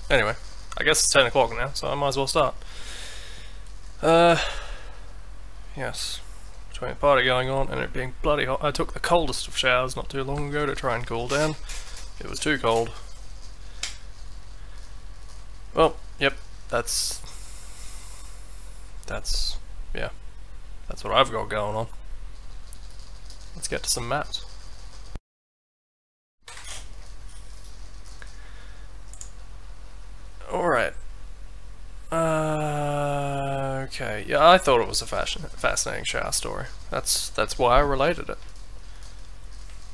Anyway, I guess it's 10 o'clock now, so I might as well start. Yes. Between the party going on and it being bloody hot, I took the coldest of showers not too long ago to try and cool down. It was too cold. Well, yep, that's yeah, that's what I've got going on. Let's get to some maps. Alright. Okay, yeah, I thought it was a fascinating shower story. That's why I related it.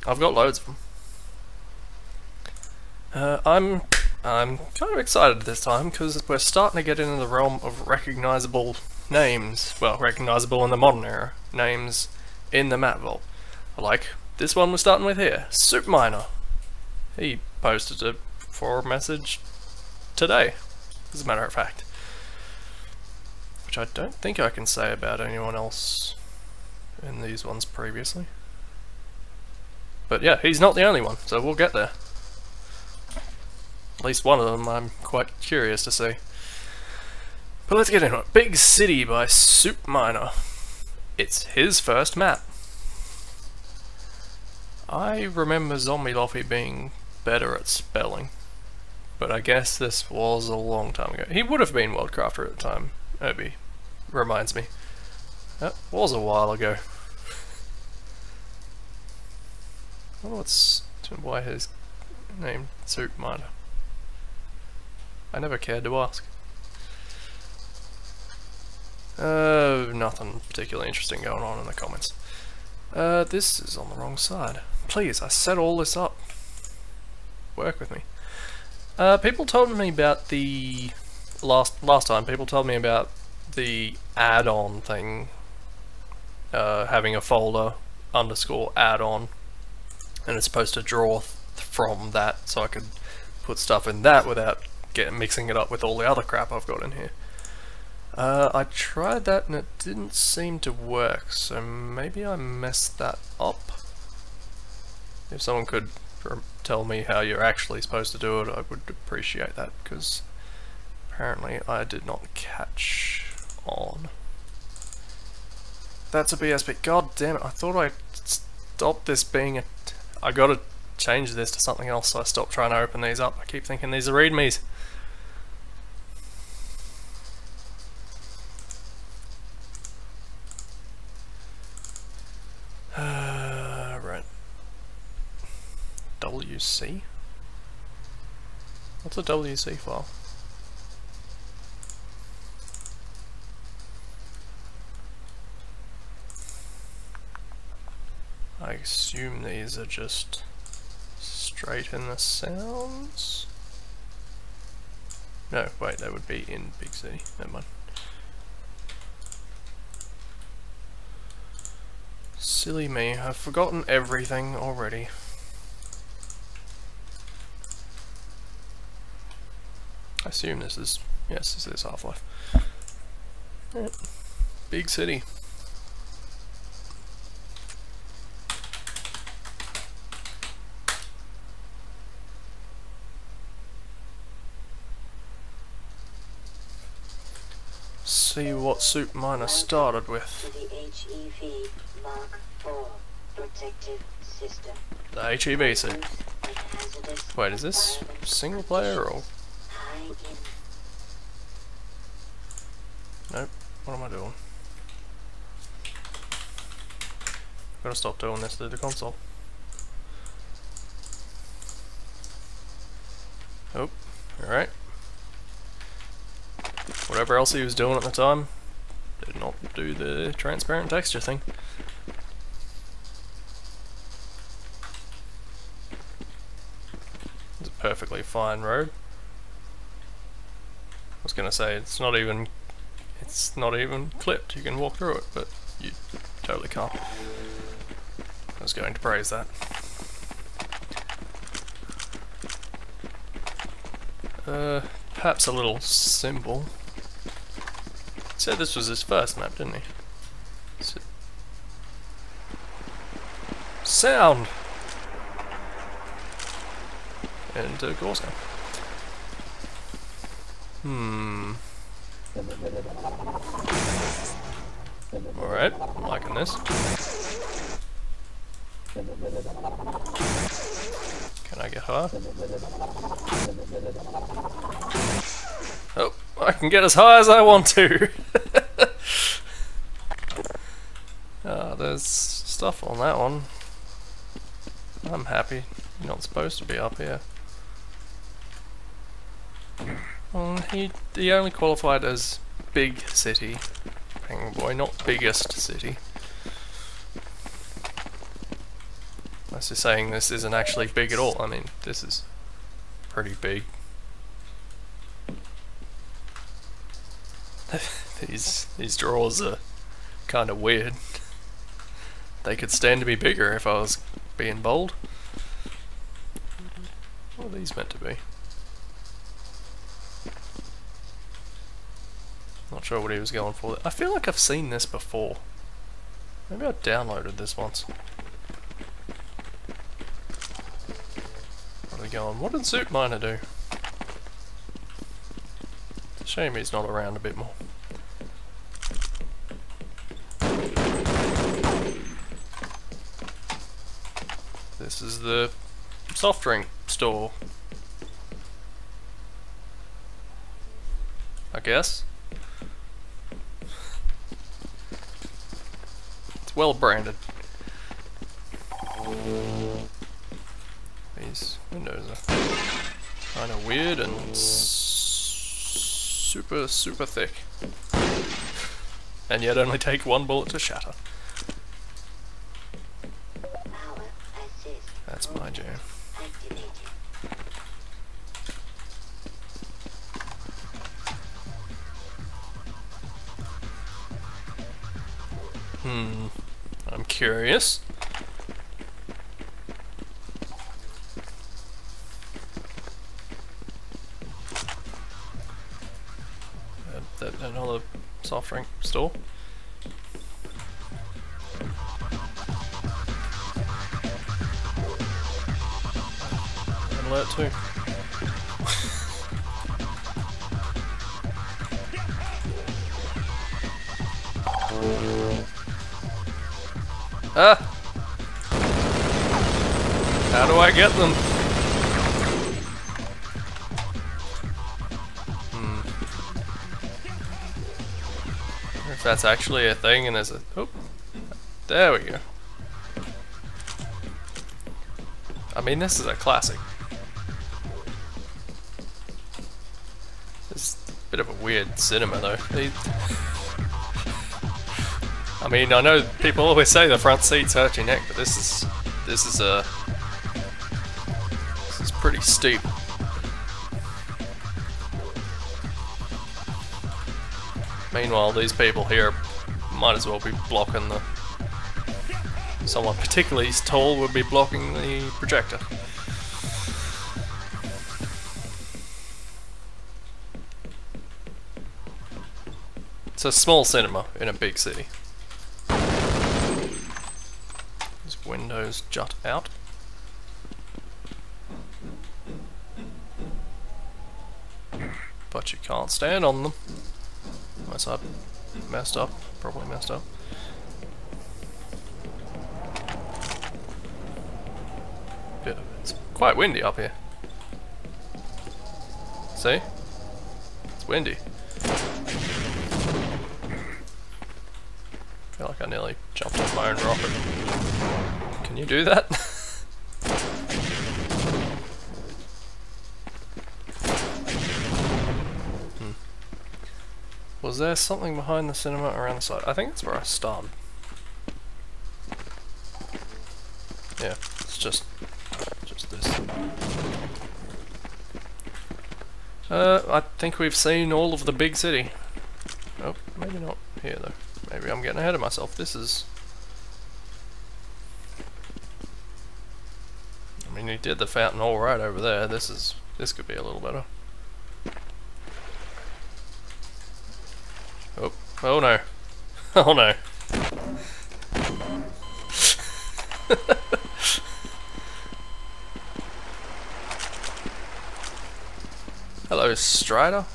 I've got loads of them. I'm kind of excited this time because we're starting to get into the realm of recognizable names. Well, recognizable in the modern era names in the map vault. Like this one we're starting with here, Soup Miner. He posted a forum message today, as a matter of fact. Which I don't think I can say about anyone else in these ones previously. But yeah, he's not the only one, so we'll get there. At least one of them I'm quite curious to see. But let's get into it. Big City by Soup Miner. It's his first map. I remember Zombie Loffy being better at spelling, but I guess this was a long time ago. He would have been Worldcrafter at the time. Obi reminds me. That was a while ago. I wonder why his name Soup Miner. I never cared to ask. Nothing particularly interesting going on in the comments. This is on the wrong side. Please, I set all this up. Work with me. People told me about the last time. People told me about the add-on thing, having a folder underscore add-on, and it's supposed to draw from that, so I could put stuff in that without mixing it up with all the other crap I've got in here. I tried that and it didn't seem to work, so maybe I messed that up. If someone could tell me how you're actually supposed to do it, I would appreciate that, because apparently I did not catch on. That's a BSP. God damn it, I thought I stopped this being a... I gotta change this to something else, so I stopped trying to open these up. I keep thinking these are readmes. Right. WC? What's a WC file? I assume these are just straight in the sounds? No, wait, they would be in Big City. Never mind. Silly me, I've forgotten everything already. I assume this is... yes, this is Half-Life. Right. Big City. See what Soup Miner started with. The HEV suit. Wait, is this single player or? Nope. What am I doing? Gotta stop doing this through the console. Oh, alright. Whatever else he was doing at the time did not do the transparent texture thing. It's a perfectly fine road. I was gonna say it's not even clipped, you can walk through it, but you totally can't. I was going to praise that. Perhaps a little simple. He said this was his first map, didn't he? Sound! And Gorska. Alright, I'm liking this. Can I get high? Oh, I can get as high as I want to! There's stuff on that one. I'm happy. You're not supposed to be up here. He only qualified as big city. Penguin boy, not biggest city. Unless you're saying this isn't actually big at all. I mean, this is pretty big. These drawers are kind of weird. They could stand to be bigger if I was being bold. What are these meant to be? Not sure what he was going for. I feel like I've seen this before. Maybe I downloaded this once. What are we going? What did Soup Miner do? It's a shame he's not around a bit more. This is the soft drink store, I guess. It's well branded. These windows are kind of weird and super thick, and yet only take one bullet to shatter. That's my jam. I'm curious. Another soft drink store. Alert too. Ah! How do I get them? I wonder if that's actually a thing and there's a... Oh! There we go. I mean, this is a classic. It's a bit of a weird cinema though. I mean, I know people always say the front seats hurt your neck, but this is pretty steep. Meanwhile, these people here might as well be blocking the... Someone particularly tall would be blocking the projector. It's a small cinema in a big city. These windows jut out. But you can't stand on them. Unless I messed up. Probably messed up. It's quite windy up here. See? It's windy. I feel like I nearly jumped off my own rocket. Can you do that? Was there something behind the cinema around the side? I think that's where I started. Yeah, it's just this. I think we've seen all of the big city. Oh, maybe not here though. Maybe I'm getting ahead of myself. This is... I mean, he did the fountain all right over there. This could be a little better. Oh no. Oh no. Hello, Strider.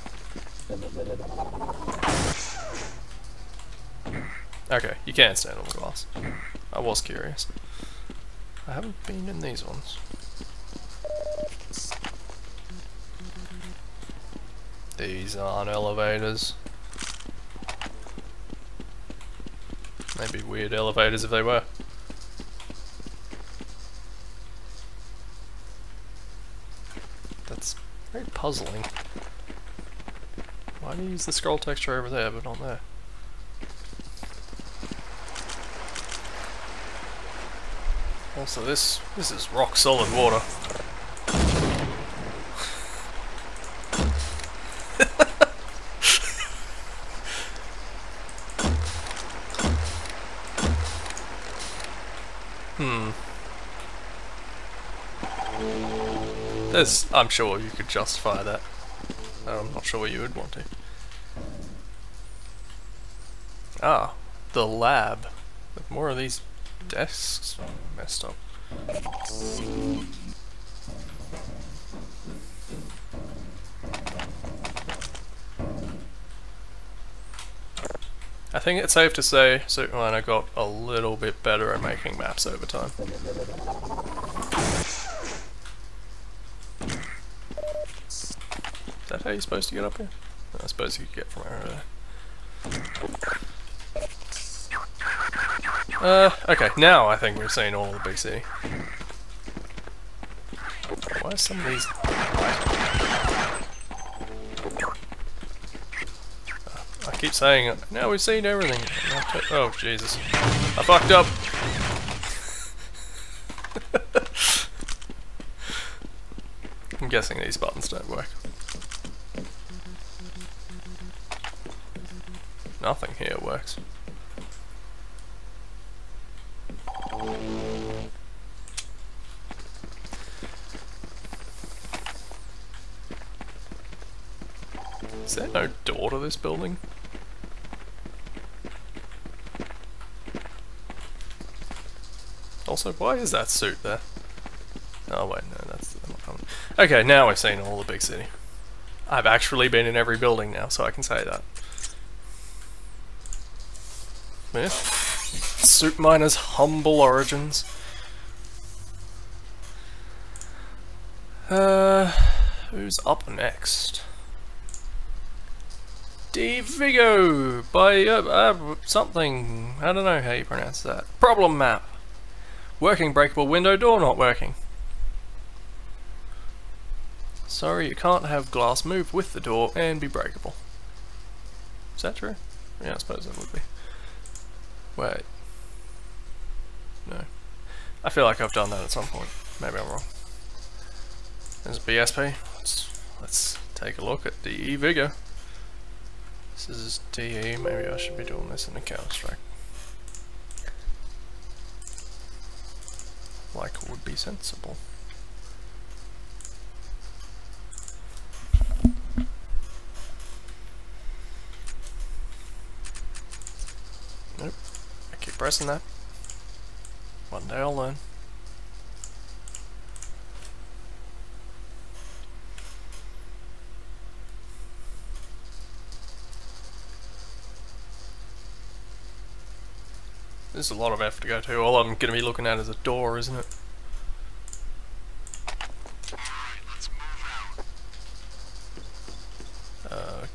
Okay, you can stand on the glass. I was curious. I haven't been in these ones. These aren't elevators. They'd be weird elevators if they were. That's very puzzling. Why do you use the scroll texture over there but not there? Also, this is rock solid water. I'm sure you could justify that. I'm not sure what you would want to. Ah, the lab. With more of these desks messed up. I think it's safe to say Superminer got a little bit better at making maps over time. Is that how you're supposed to get up here? I suppose you could get from over there. Okay, now I think we've seen all of the big city. Why are some of these... I keep saying it. Now we've seen everything. Oh, Jesus. I fucked up! I'm guessing these buttons don't work. Nothing here works. Is there no door to this building? Also, why is that suit there? Oh wait, no, that's not coming. Okay, now we've seen all the big city. I've actually been in every building now, so I can say that. Yeah. Superminer's humble origins. Who's up next? De Vigo by something. I don't know how you pronounce that. Problem map. Working breakable window door not working. Sorry, you can't have glass move with the door and be breakable. Is that true? Yeah, I suppose it would be. Wait. No. I feel like I've done that at some point. Maybe I'm wrong. There's a BSP. Let's take a look at DE Vigor. This is DE. Maybe I should be doing this in a Counter-Strike. Like would be sensible. Nope. I keep pressing that. One day I'll learn. There's a lot of effort to go to. All I'm going to be looking at is a door, isn't it?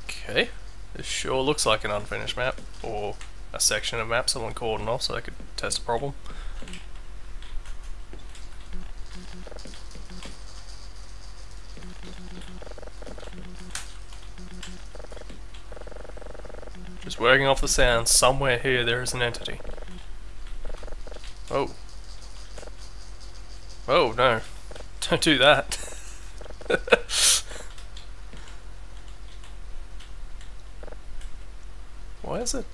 Okay. This sure looks like an unfinished map, or a section of map someone cordoned off so they could test a problem. Just working off the sound, somewhere here there is an entity. Oh. Oh no. Don't do that. Why is it?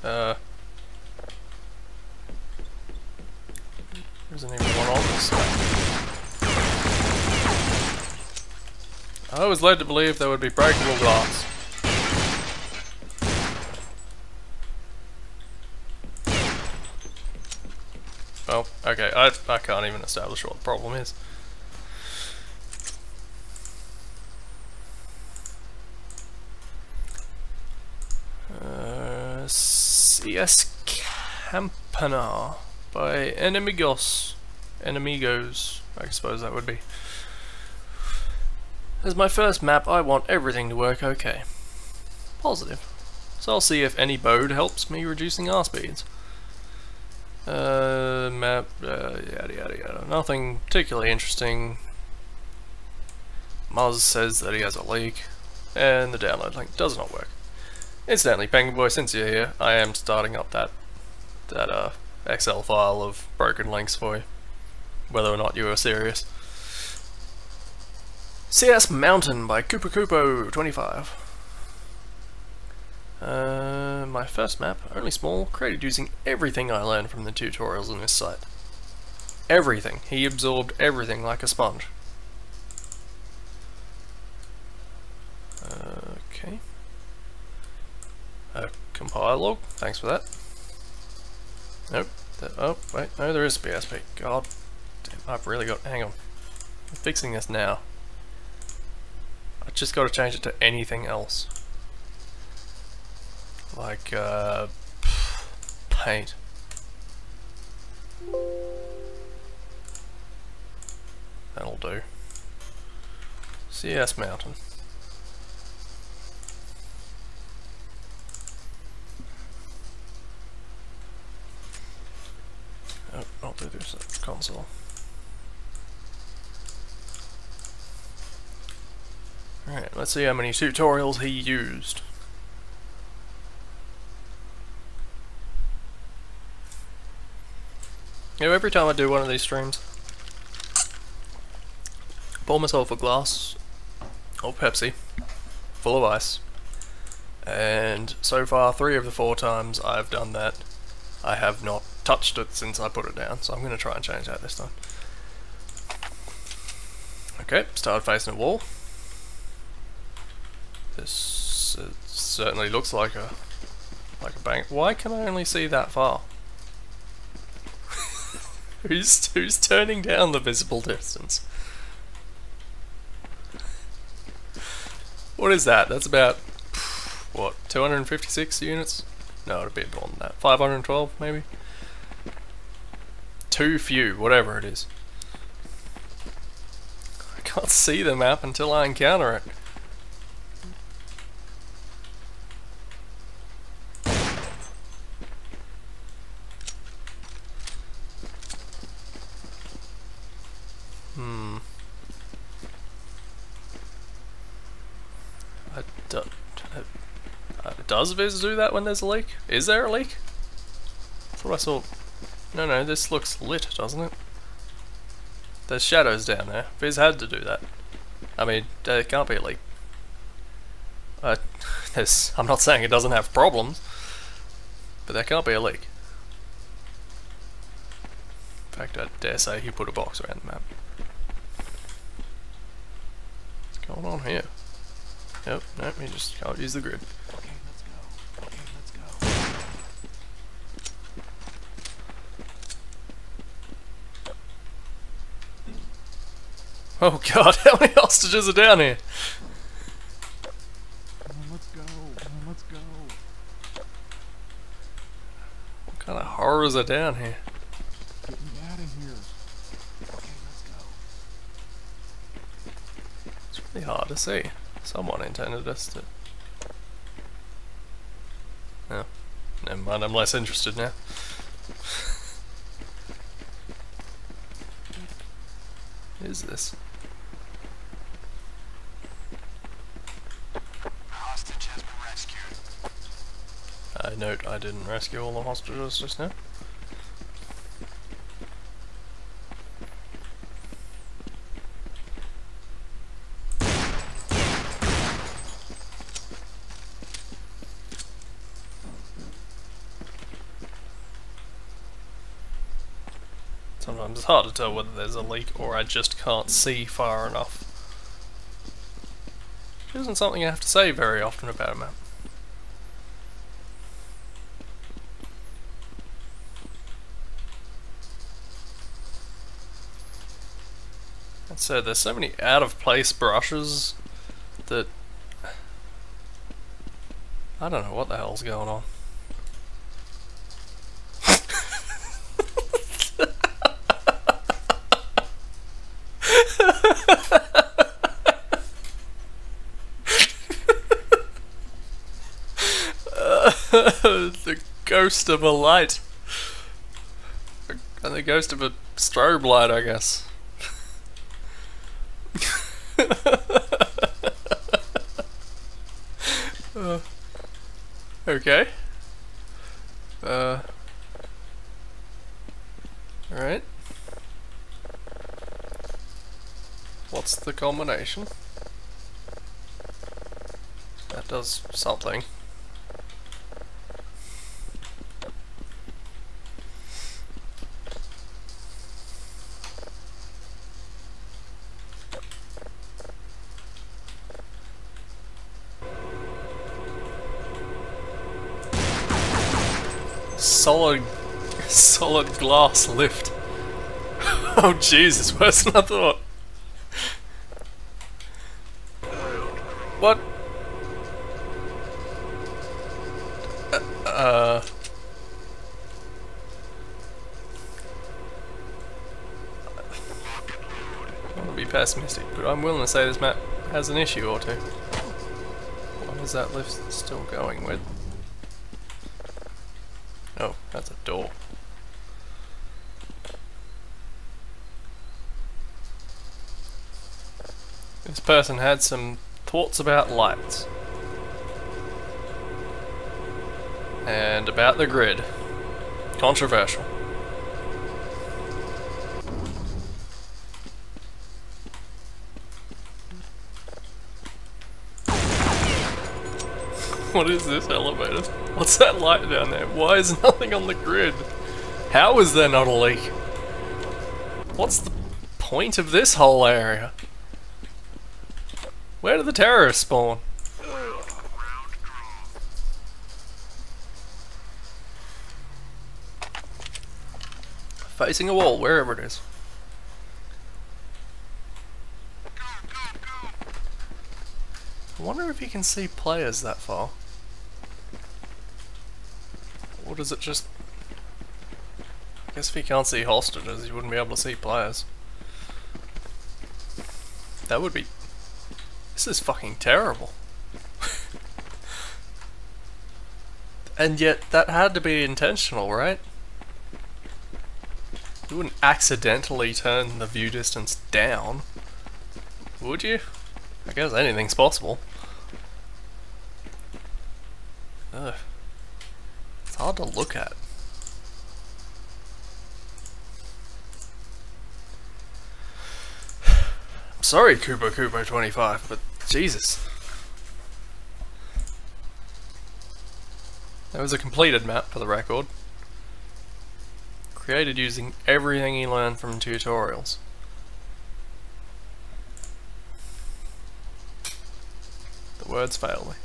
There isn't even one on this side. I was led to believe there would be breakable glass. Well, okay, I can't even establish what the problem is. CS Campana by Enemigos, I suppose that would be. As my first map, I want everything to work okay. Positive. So I'll see if any mode helps me reducing R speeds. Map, yada yada yada. Nothing particularly interesting. Muzz says that he has a leak, and the download link does not work. Incidentally, Penguin Boy, since you're here, I am starting up that Excel file of broken links for you, whether or not you are serious. CS Mountain by Koopo25. My first map, only small, created using everything I learned from the tutorials on this site. Everything. He absorbed everything like a sponge. Okay. Compile log, thanks for that. Nope. Oh, wait, no, there is BSP. God damn, I've really got. Hang on. I'm fixing this now. I just got to change it to anything else. Like, paint. That'll do. CS Mountain. Oh, I'll do this at console. Alright, let's see how many tutorials he used. You know, every time I do one of these streams, pour myself a glass of Pepsi, full of ice, and so far 3 of the 4 times I've done that, I have not touched it since I put it down, so I'm going to try and change that this time. Okay, started facing a wall. This certainly looks like a bank. Why can I only see that far? Who's turning down the visible distance? What is that? That's about, what, 256 units? No, it'd be more than that. 512 maybe? Too few, whatever it is. I can't see the map until I encounter it. Does Viz do that when there's a leak? Is there a leak? I thought I saw... No, this looks lit, doesn't it? There's shadows down there. Viz had to do that. I mean, there can't be a leak. I'm not saying it doesn't have problems, but there can't be a leak. In fact, I dare say he put a box around the map. What's going on here? Nope, you just can't use the grid. Okay, let's go. Okay, let's go. Oh god, how many hostages are down here? Come on, let's go. Come on, let's go. What kind of horrors are down here? Get me out of here. Okay, let's go. It's really hard to see. Someone intended us to... No, never mind, I'm less interested now. What is this? Hostage has been rescued. I note I didn't rescue all the hostages just now. Sometimes it's hard to tell whether there's a leak or I just can't see far enough. It isn't something you have to say very often about a map. That said, there's so many out of place brushes that I don't know what the hell's going on. The ghost of a light. And the ghost of a strobe light, I guess. Okay. Alright. What's the combination? That does something. Solid glass lift. Oh Jesus, worse than I thought. What? I don't want to be pessimistic, but I'm willing to say this map has an issue or two. What is that lift still going with? Oh, that's a door. This person had some thoughts about lights. And about the grid. Controversial. What is this elevator? What's that light down there? Why is nothing on the grid? How is there not a leak? What's the point of this whole area? Where do the terrorists spawn? Facing a wall, wherever it is. I wonder if you can see players that far. Or does it just... I guess if you can't see hostages, you wouldn't be able to see players. That would be... This is fucking terrible. And yet, that had to be intentional, right? You wouldn't accidentally turn the view distance down, would you? I guess anything's possible. Ugh. It's hard to look at. I'm sorry, Kubo25, but Jesus. That was a completed map, for the record. Created using everything he learned from tutorials. The words fail me.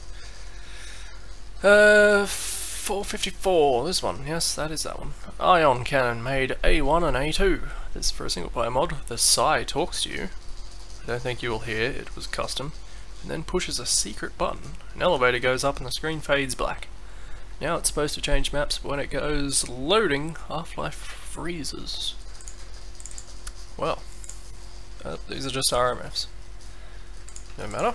454, this one, yes, that is that one. Ion Cannon made A1 and A2. This is for a single player mod. The Psy talks to you. I don't think you will hear, it was custom. And then pushes a secret button. An elevator goes up and the screen fades black. Now it's supposed to change maps, but when it goes loading, Half-Life freezes. Well, these are just RMFs. No matter.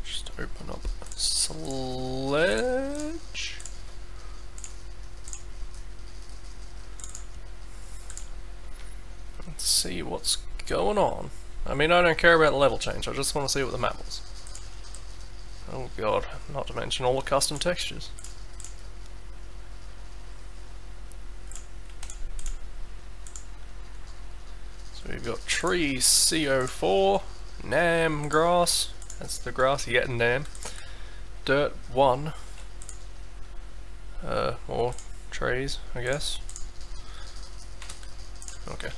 Just open up Sledge. Let's see what's going on. I mean, I don't care about the level change, I just want to see what the map was. Oh god, not to mention all the custom textures. So we've got tree CO4, Nam grass, that's the grass you get in Nam, dirt 1, more trees, I guess. Okay.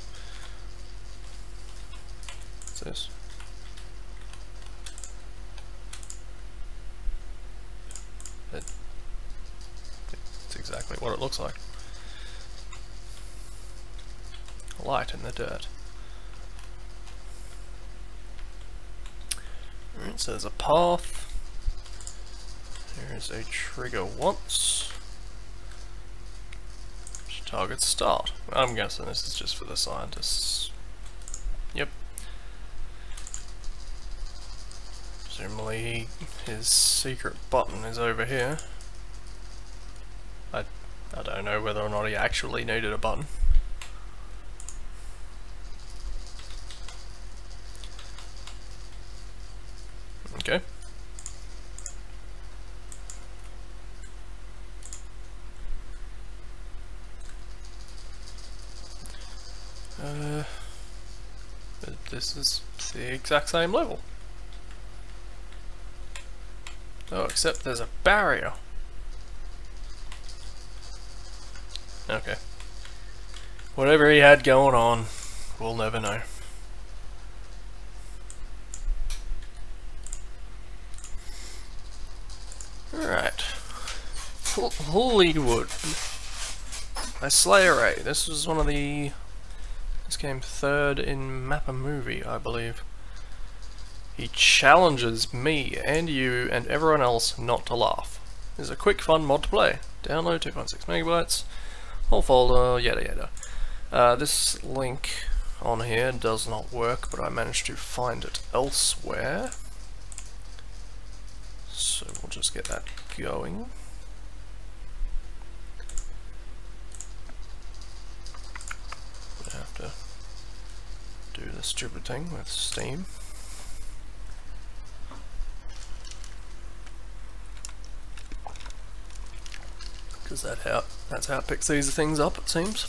What's this? It's exactly what it looks like. Light in the dirt. Alright, so there's a path. There's a trigger once. Which Target start. I'm guessing this is just for the scientists. Yep. Presumably his secret button is over here. I don't know whether or not he actually needed a button. Okay. This is the exact same level. Oh, except there's a barrier. Okay. Whatever he had going on, we'll never know. Alright. Hollywood. By Slayer Ray. This was one of the... This came third in Mappa Movie, I believe. He challenges me and you and everyone else not to laugh. It's a quick, fun mod to play. Download 2.6 megabytes. Whole folder, yada yada. This link on here does not work, but I managed to find it elsewhere. So we'll just get that going. I have to do the stupid thing with Steam. Because that's how it picks these things up, it seems.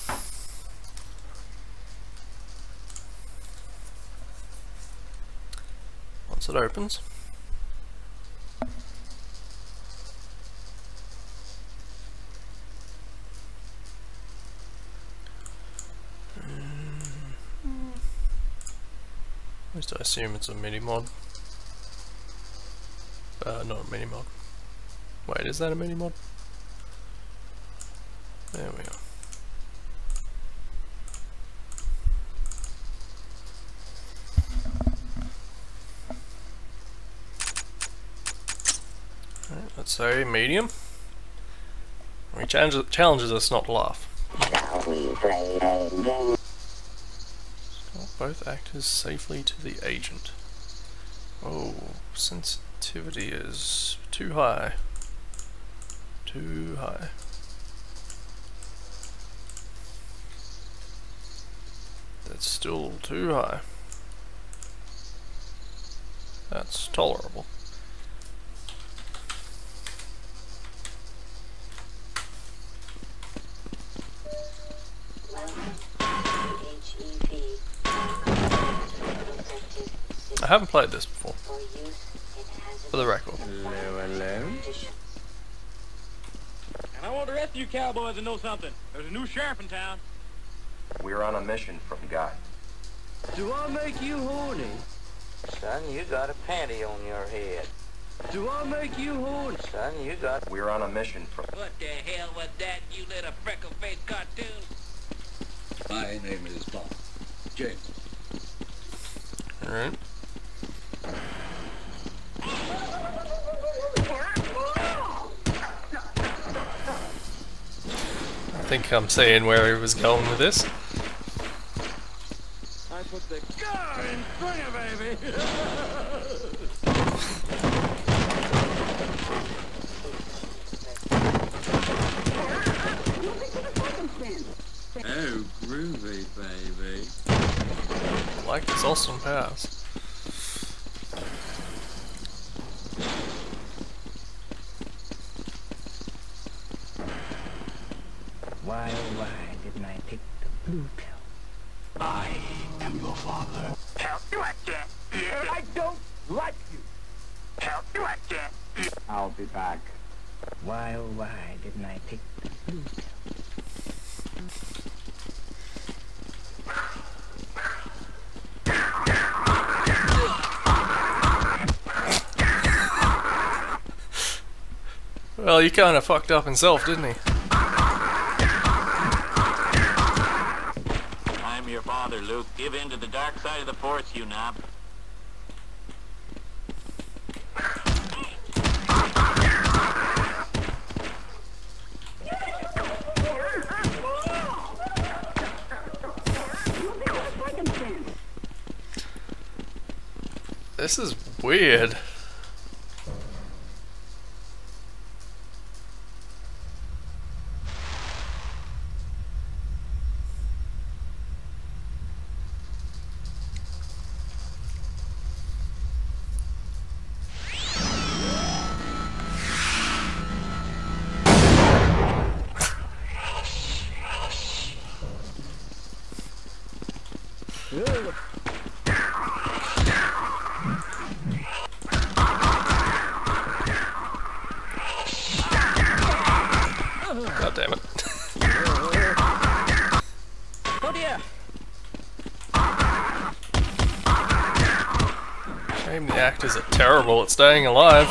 Once it opens. At least I assume it's a mini mod. Not a mini mod. Wait, is that a mini mod? There we are. Alright, let's say medium. He challenges us not to laugh. Shall we play a game? Both actors safely to the agent. Oh, sensitivity is too high. Too high. That's still too high. That's tolerable. I haven't played this before, for the record. Hello. And I want the rest of you cowboys to know something. There's a new sheriff in town. We're on a mission from God. Do I make you horny? Son, you got a panty on your head. Do I make you horny? Son, you got... We're on a mission from... What the hell was that, you little freckle-faced cartoon? My name is Bob. James. Alright. I think I'm seeing where he was going with this. I put the car in front of baby. Oh, groovy, baby. I like his awesome powers. Why, oh, why didn't I pick the blue pill? I am your father. Help you at that. I don't like you. Help you at that. I'll be back. Why, oh, why didn't I pick the blue pill? Well, he kind of fucked up himself, didn't he? I'm your father, Luke. Give in to the dark side of the force, you knob. This is weird. God damn it. Oh dear! Shame the actors are terrible at staying alive.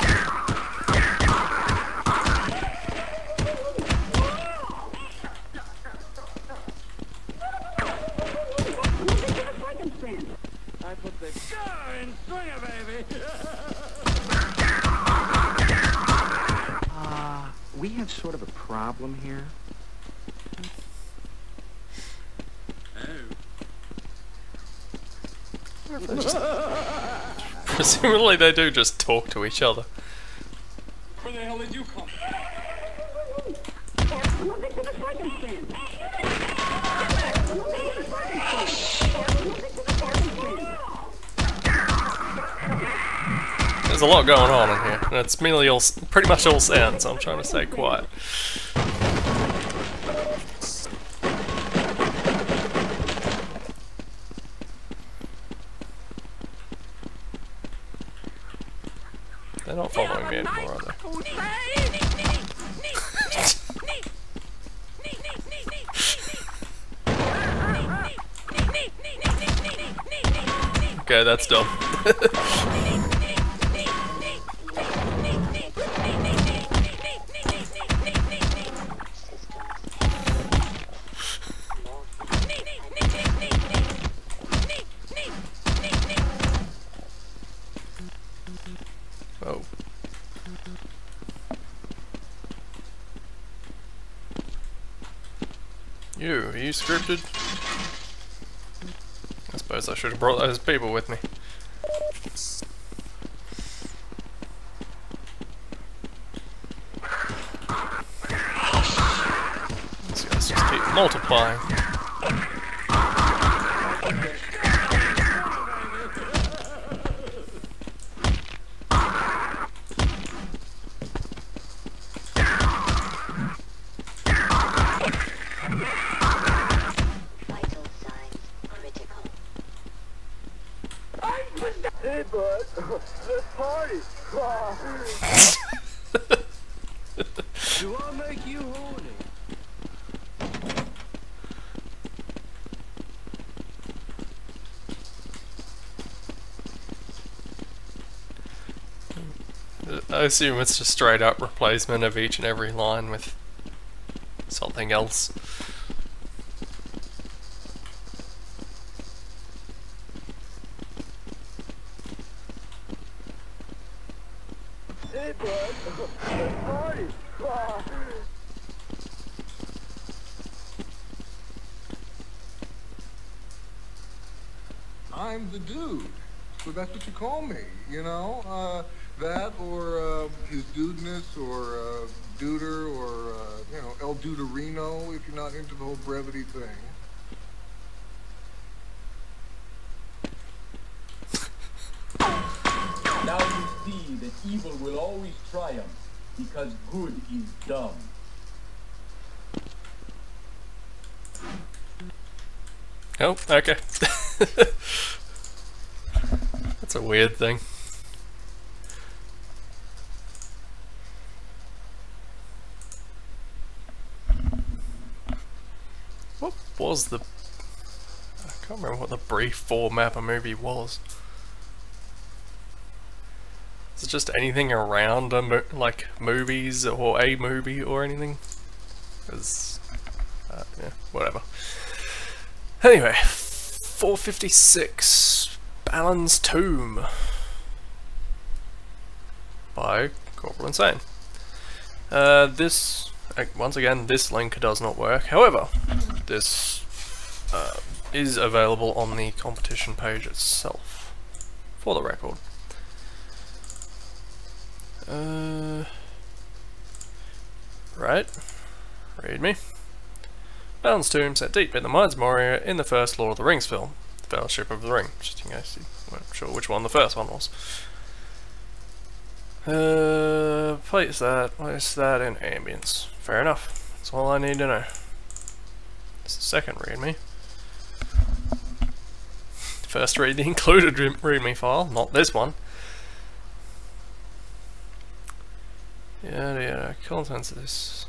I put the car in swinger, baby! We have sort of a problem here. Presumably they do just talk to each other. Where the hell did you come? There's a lot going on in here, and it's merely all, pretty much all sound, so I'm trying to stay quiet. They're not following me anymore, are they? Okay, that's done. Oh. Are you scripted? I suppose I should have brought those people with me. These guys just keep multiplying. Hey, bud. Let's party. Do I make you horny? I assume it's just straight up replacement of each and every line with something else. Hey, bud. Let's party. I'm the dude. So that's what you call me, you know? That or his dudeness or duder or, you know, El Duderino if you're not into the whole brevity thing. Now you see that evil will always triumph because good is dumb. Oh, okay. That's a weird thing. What was the... I can't remember what the brief format of a movie was. Is it just anything around a like movies or a movie or anything? 'Cause, yeah, whatever. Anyway, 456, Balan's Tomb by Corporal Insane. This, once again, this link does not work. However, this is available on the competition page itself, for the record. Right. Read me. Balin's tomb set deep in the Mines Moria in the first Lord of the Rings film, The Fellowship of the Ring, just in case you weren't sure which one the first one was. Place that in ambience. Fair enough. That's all I need to know. It's the second readme. First read the included readme file, not this one. Yeah, contents of this.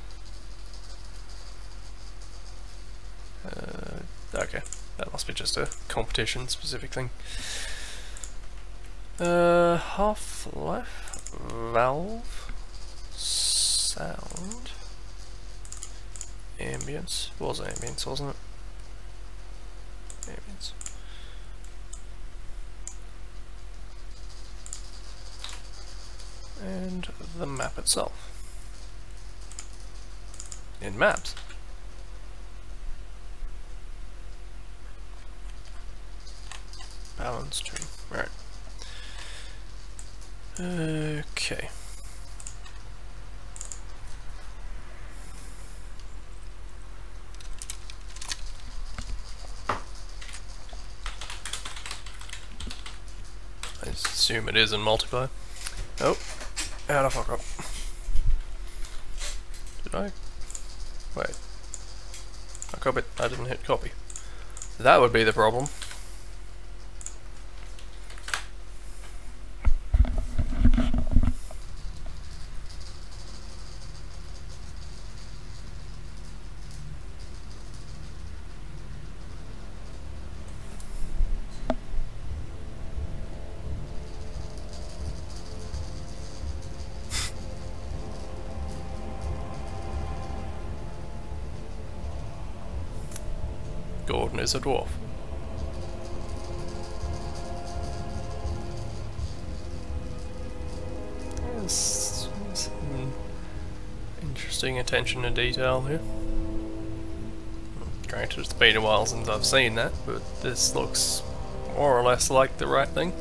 Okay, that must be just a competition specific thing. Half-life, valve, sound, ambience. It was ambience, wasn't it? Ambience. And the map itself. In maps. Balance tree. Right. Okay. I assume it is in multiplayer. Oh, how'd I fuck up? Did I? Wait. I copied. I didn't hit copy. That would be the problem. Gordon is a dwarf. Yes, some interesting attention to detail here. Granted, it's been a while since I've seen that, but this looks more or less like the right thing.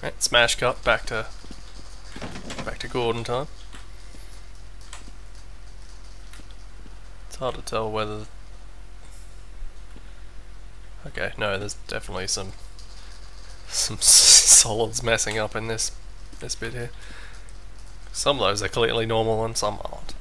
Alright, smash cut back to Gordon time. It's hard to tell whether. Okay, no, there's definitely some solids messing up in this bit here. Some of those are clearly normal and some aren't.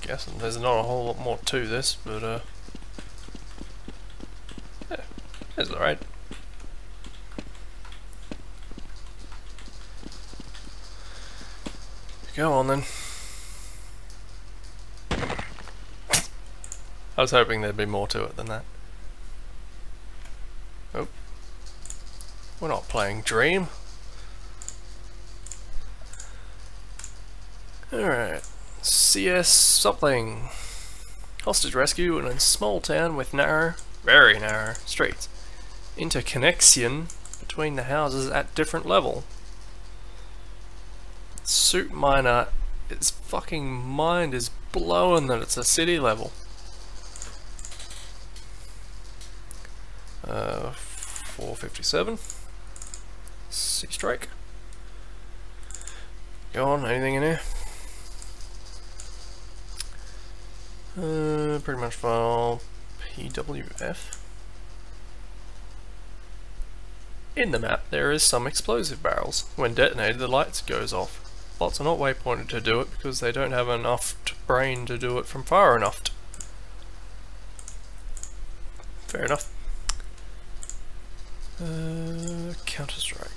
Guess there's not a whole lot more to this, but yeah, it's alright. Go on then. I was hoping there'd be more to it than that. Oh, we're not playing Dream. Alright. CS something. Hostage rescue in a small town with narrow, very narrow streets. Interconnection between the houses at different level. Suit miner, its fucking mind is blowing that it's a city level. 457. Sea strike. Go on, anything in here? Pretty much file PWF. In the map there is some explosive barrels. When detonated the lights goes off. Lots are not waypointed to do it because they don't have enough brain to do it from far enough. Fair enough. Counter-Strike.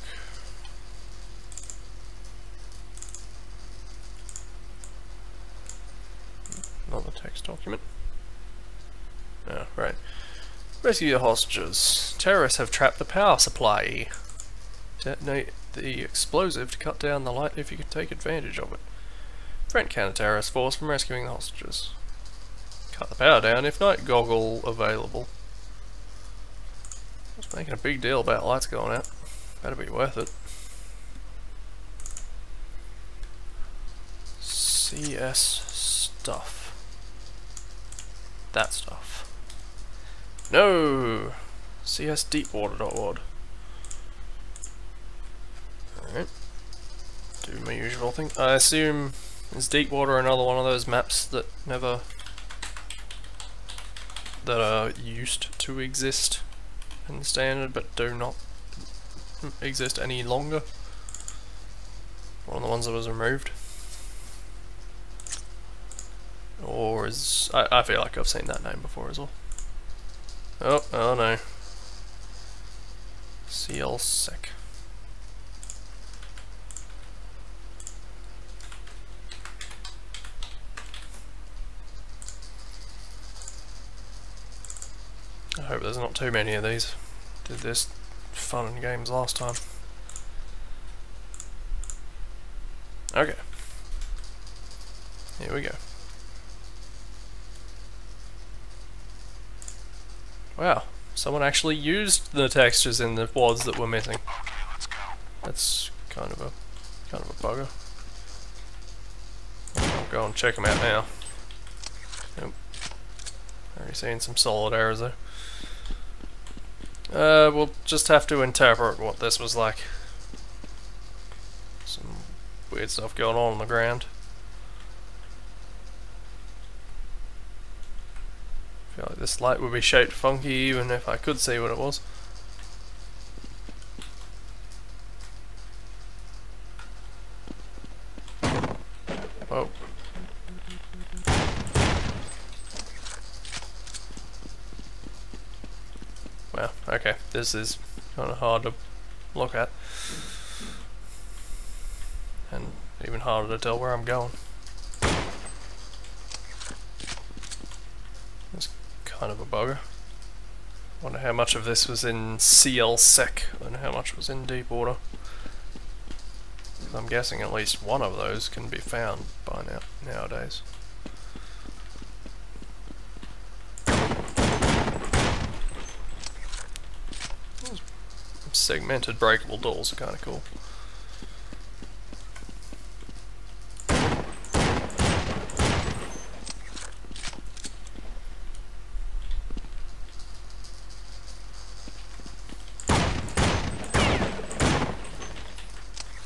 Not the text document. Oh, right. Rescue the hostages. Terrorists have trapped the power supply. Detonate the explosive to cut down the light if you can take advantage of it. Prevent counter-terrorist force from rescuing the hostages. Cut the power down if night goggle available. I was making a big deal about lights going out. Better be worth it. CS stuff. That stuff. No! CS deepwater.org. Alright. Do my usual thing. I assume is Deepwater another one of those maps that never that are used to exist in standard but do not exist any longer. One of the ones that was removed. Or is I feel like I've seen that name before as well. Oh no. CL sec. I hope there's not too many of these. Did this fun and games last time. Okay. Here we go. Wow, someone actually used the textures in the WODs that were missing. Okay, let's go. That's kind of a bugger. I'll go and check them out now. Nope. Already seeing some solid errors there. We'll just have to interpret what this was like. Some weird stuff going on the ground. I feel like this light would be shaped funky even if I could see what it was. Oh. Well, okay, this is kind of hard to look at. And even harder to tell where I'm going. It's kind of a bugger. Wonder how much of this was in CL sec and how much was in Deepwater. I'm guessing at least one of those can be found by nowadays. Segmented breakable doors are kind of cool.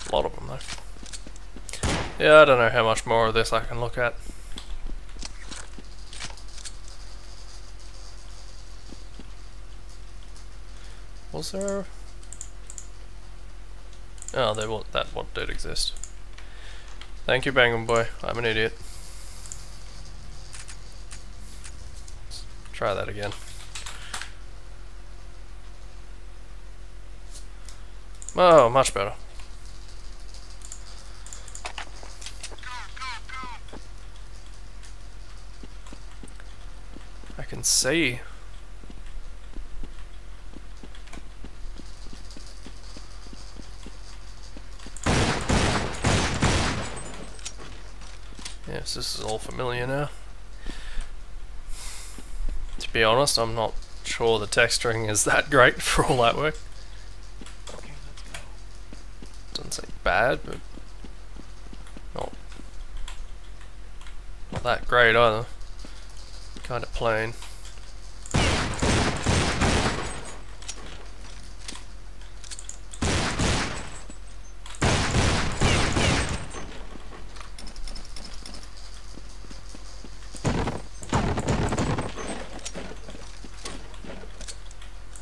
A lot of them though. Yeah, I don't know how much more of this I can look at. Was there? Oh, that one did exist. Thank you, Bangum Boy. I'm an idiot. Let's try that again. Oh, much better. I can see. Yes, this is all familiar now. To be honest, I'm not sure the texturing is that great for all that work. Okay, let's go. Doesn't seem bad, but not that great either. Kind of plain.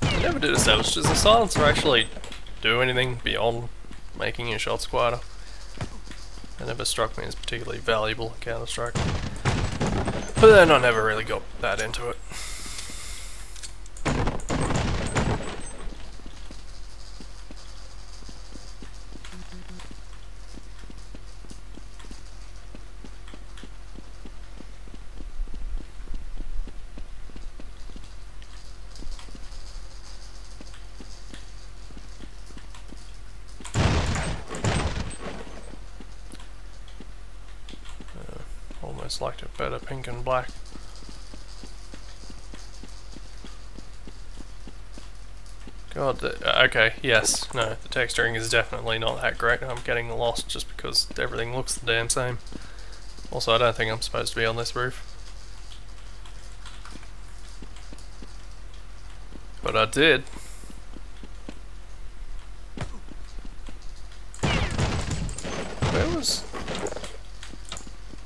I never did establish, does the silencer actually do anything beyond making your shots quieter? It never struck me as particularly valuable in Counter-Strike. But then I never really got that into it. almost liked it better pink and black. God, okay, yes, no, the texturing is definitely not that great. I'm getting lost just because everything looks the damn same. Also, I don't think I'm supposed to be on this roof. But I did.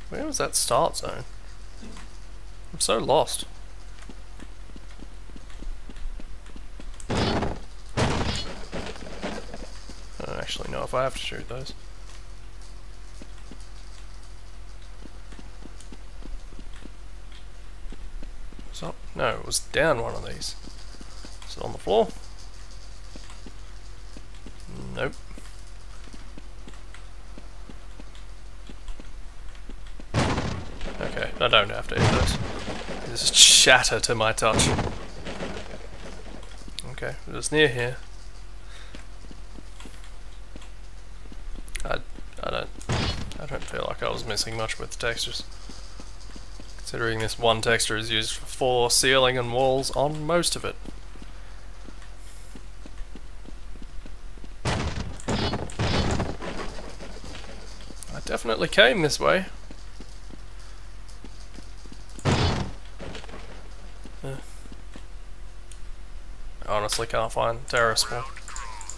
Where was that start zone? I'm so lost. I don't actually know if I have to shoot those. So, no, it was down one of these. Is it on the floor? Nope. Okay, I don't have to hit those. This is shatter to my touch. Okay, it was near here. I don't feel like I was missing much with the textures, considering this one texture is used for floor, ceiling and walls on most of it. I definitely came this way. I honestly can't find terrace spawn.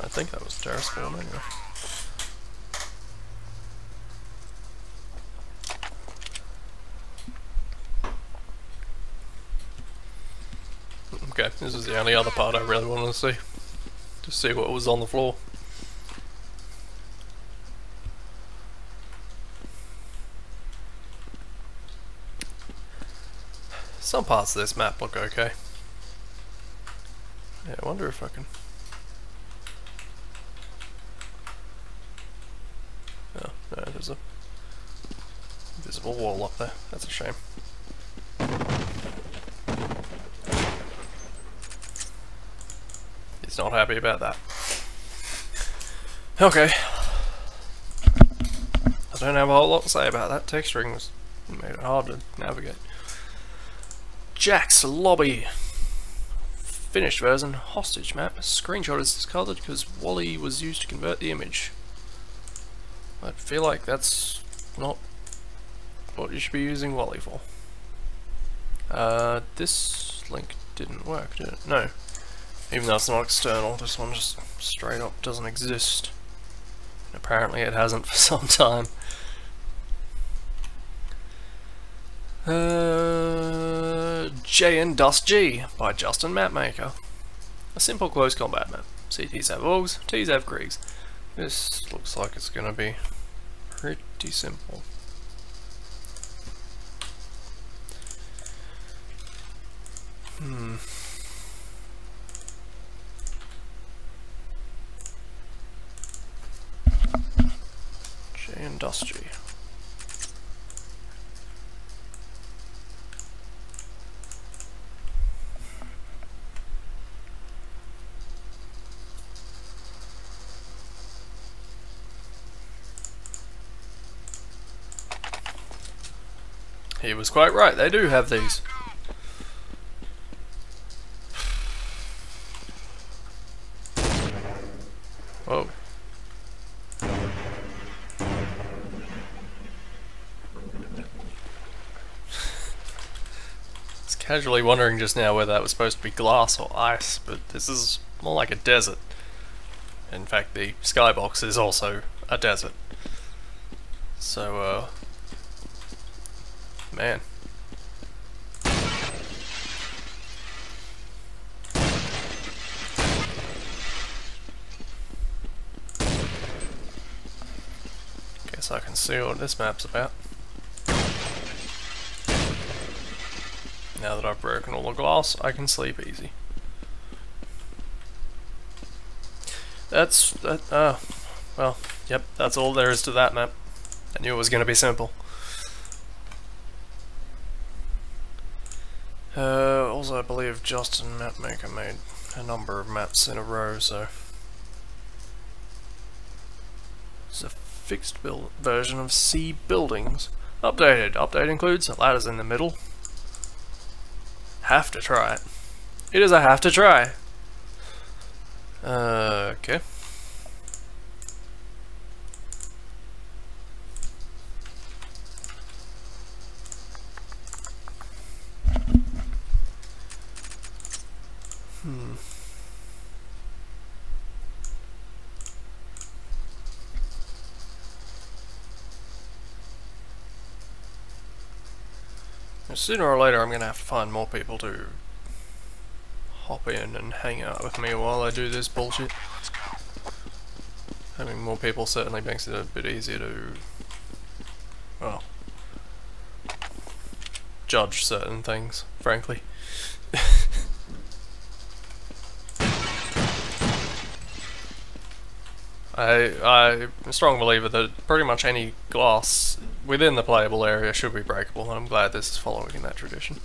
I think that was terrace spawn anyway. Okay, this is the only other part I really wanted to see. To see what was on the floor. Some parts of this map look okay. Yeah, I wonder if I can... Oh, no, there's a invisible wall up there. That's a shame. He's not happy about that. Okay. I don't have a whole lot to say about that. Texturing was made it hard to navigate. Jack's lobby. Finished version. Hostage map. Screenshot is discarded because Wally was used to convert the image. I feel like that's not what you should be using Wally for. This link didn't work, did it? No. Even though it's not external, this one just straight up doesn't exist. And apparently it hasn't for some time. JN Dust G by Justin Mapmaker. A simple close combat map. CTs have Augs, Ts have Kriegs. This looks like it's gonna be pretty simple. JN Dust G. He was quite right, they do have these. Whoa. I was casually wondering just now whether that was supposed to be glass or ice, but this is more like a desert. In fact, the skybox is also a desert. So, man. Guess I can see what this map's about. Now that I've broken all the glass, I can sleep easy. Well, yep, that's all there is to that map. I knew it was going to be simple. Also, I believe Justin Mapmaker made a number of maps in a row, so it's a fixed build version of C Buildings, Updated. Update includes ladders in the middle. Have to try it. It is a have to try. Okay. Sooner or later I'm going to have to find more people to hop in and hang out with me while I do this bullshit. Having more people certainly makes it a bit easier to, well, judge certain things, frankly. I'm a strong believer that pretty much any glass within the playable area should be breakable, and I'm glad this is following in that tradition.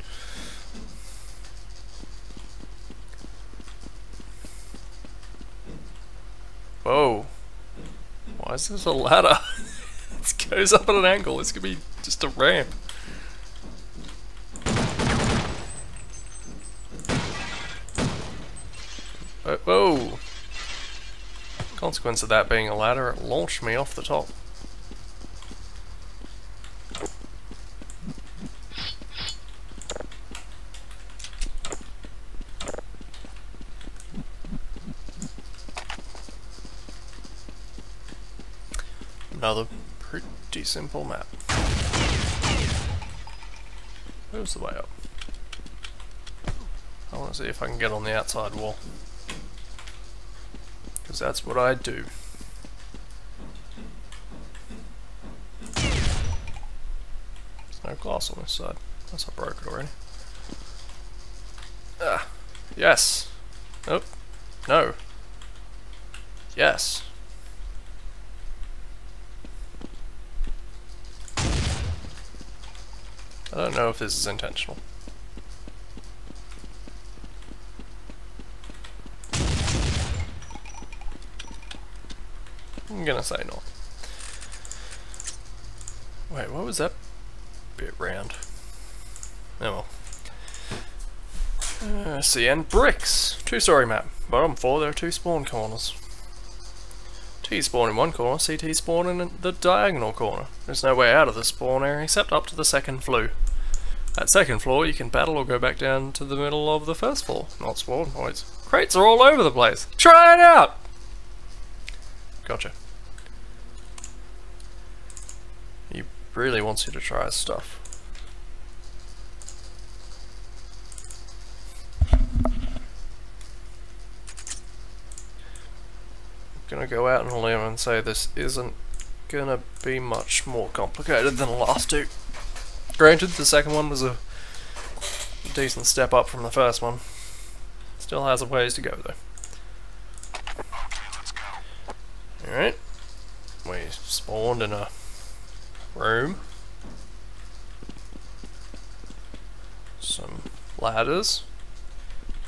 Whoa. Why is this a ladder? It goes up at an angle. This could be just a ramp. Whoa. Consequence of that being a ladder, it launched me off the top. Another pretty simple map. Where's the way up? I want to see if I can get on the outside wall. Because that's what I do. There's no glass on this side. Unless I broke it already. Ah. Yes. Nope. No. Yes. I don't know if this is intentional. I'm gonna say not. Wait, what was that bit round? Oh well. CN bricks. 2-story map. Bottom 4, there are 2 spawn corners. T spawn in one corner, CT spawn in the diagonal corner. There's no way out of the spawn area except up to the second flue. At second floor you can battle or go back down to the middle of the first floor. Not spawn points. Crates are all over the place. Try it out! Gotcha. He really wants you to try his stuff. Gonna go out on a limb and say this isn't gonna be much more complicated than the last 2. Granted, the second one was a decent step up from the first one. Still has a ways to go though. Okay, let's go. Alright. We spawned in a room. Some ladders.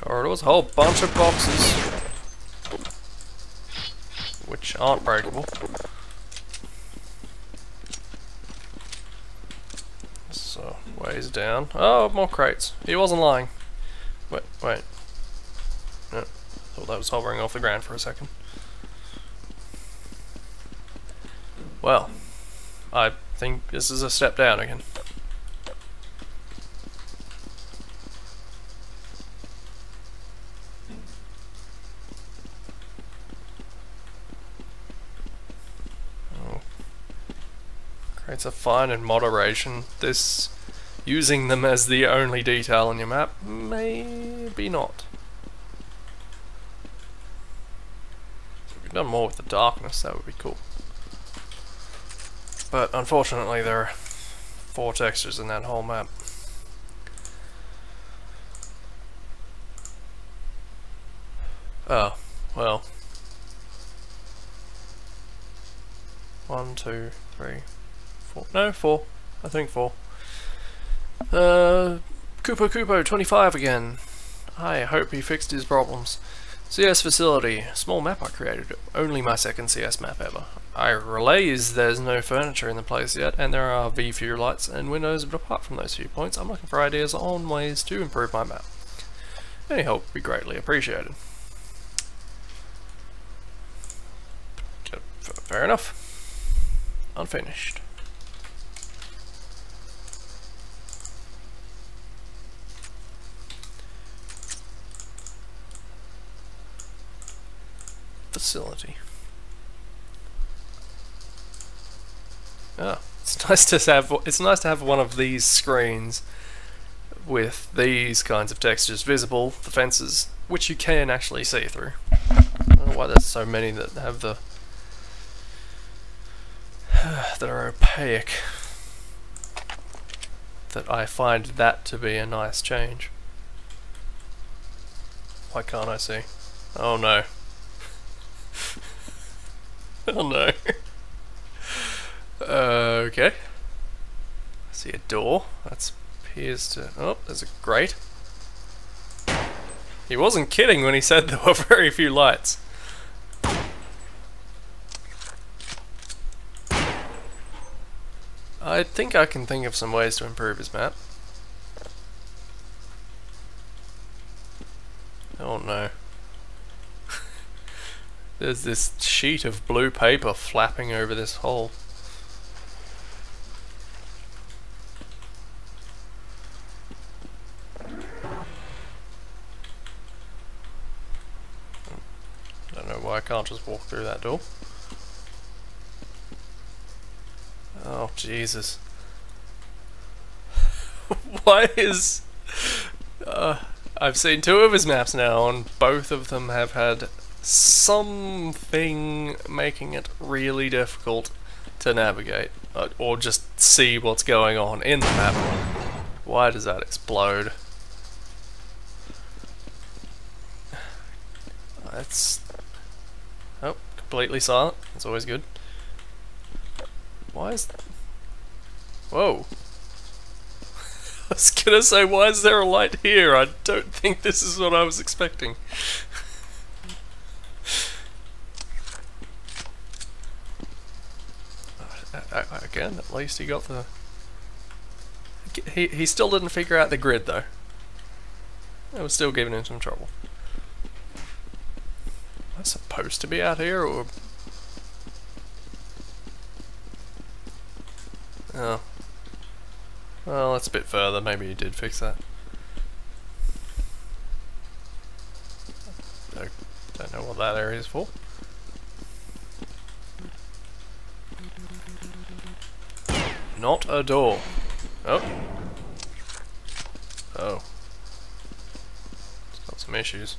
Corridors, a whole bunch of boxes. Which aren't breakable. So, ways down. Oh, more crates. He wasn't lying. Wait. No, thought that was hovering off the ground for a second. Well, I think this is a step down again. Crates are fine in moderation. This, using them as the only detail on your map, maybe not. If we could done more with the darkness, that would be cool. But unfortunately there are 4 textures in that whole map. Oh, well. 1, 2, 3, 4. No, 4. I think 4. Koopo 25 again. I hope he fixed his problems. CS facility. Small map I created. Only my second CS map ever. I realize there's no furniture in the place yet, and there are few lights and windows, but apart from those few points, I'm looking for ideas on ways to improve my map. Any help would be greatly appreciated. Fair enough. Unfinished. Facility. Ah, it's nice to have one of these screens with these kinds of textures visible, the fences, which you can actually see through. I don't know why there's so many that have the that are opaque. That I find that to be a nice change. Why can't I see? Oh no. Oh no. Okay. I see a door. That appears to... Oh, there's a grate. He wasn't kidding when he said there were very few lights. I think I can think of some ways to improve his map. Oh no. There's this sheet of blue paper flapping over this hole. I don't know why I can't just walk through that door. Oh, Jesus. Why is... I've seen two of his maps now, and both of them have had something making it really difficult to navigate, or just see what's going on in the map. Why does that explode? It's... Oh, completely silent. That's always good. Why is... Whoa. I was gonna say, why is there a light here? I don't think this is what I was expecting. Again, at least he got the... He still didn't figure out the grid, though. It was still giving him some trouble. Am I supposed to be out here, or... Oh. Well, that's a bit further. Maybe he did fix that. I don't know what that area is for. Not a door. Oh. Oh. It's got some issues.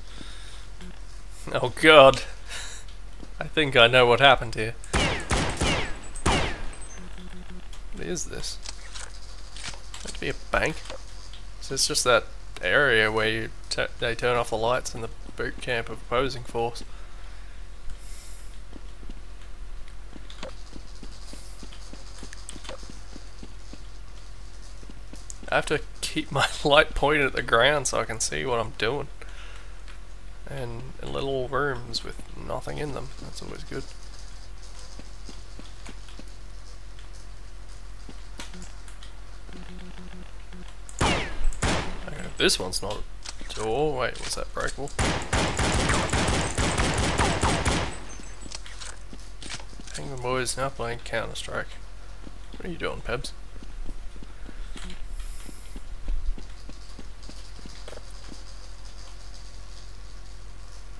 Oh god. I think I know what happened here. What is this? Might be a bank. So it's just that area where you they turn off the lights in the boot camp of opposing force. I have to keep my light pointed at the ground so I can see what I'm doing. And in little rooms with nothing in them. That's always good. Okay, this one's not a door. Wait, was that breakable? Penguin Boys now playing Counter-Strike. What are you doing, Pebs?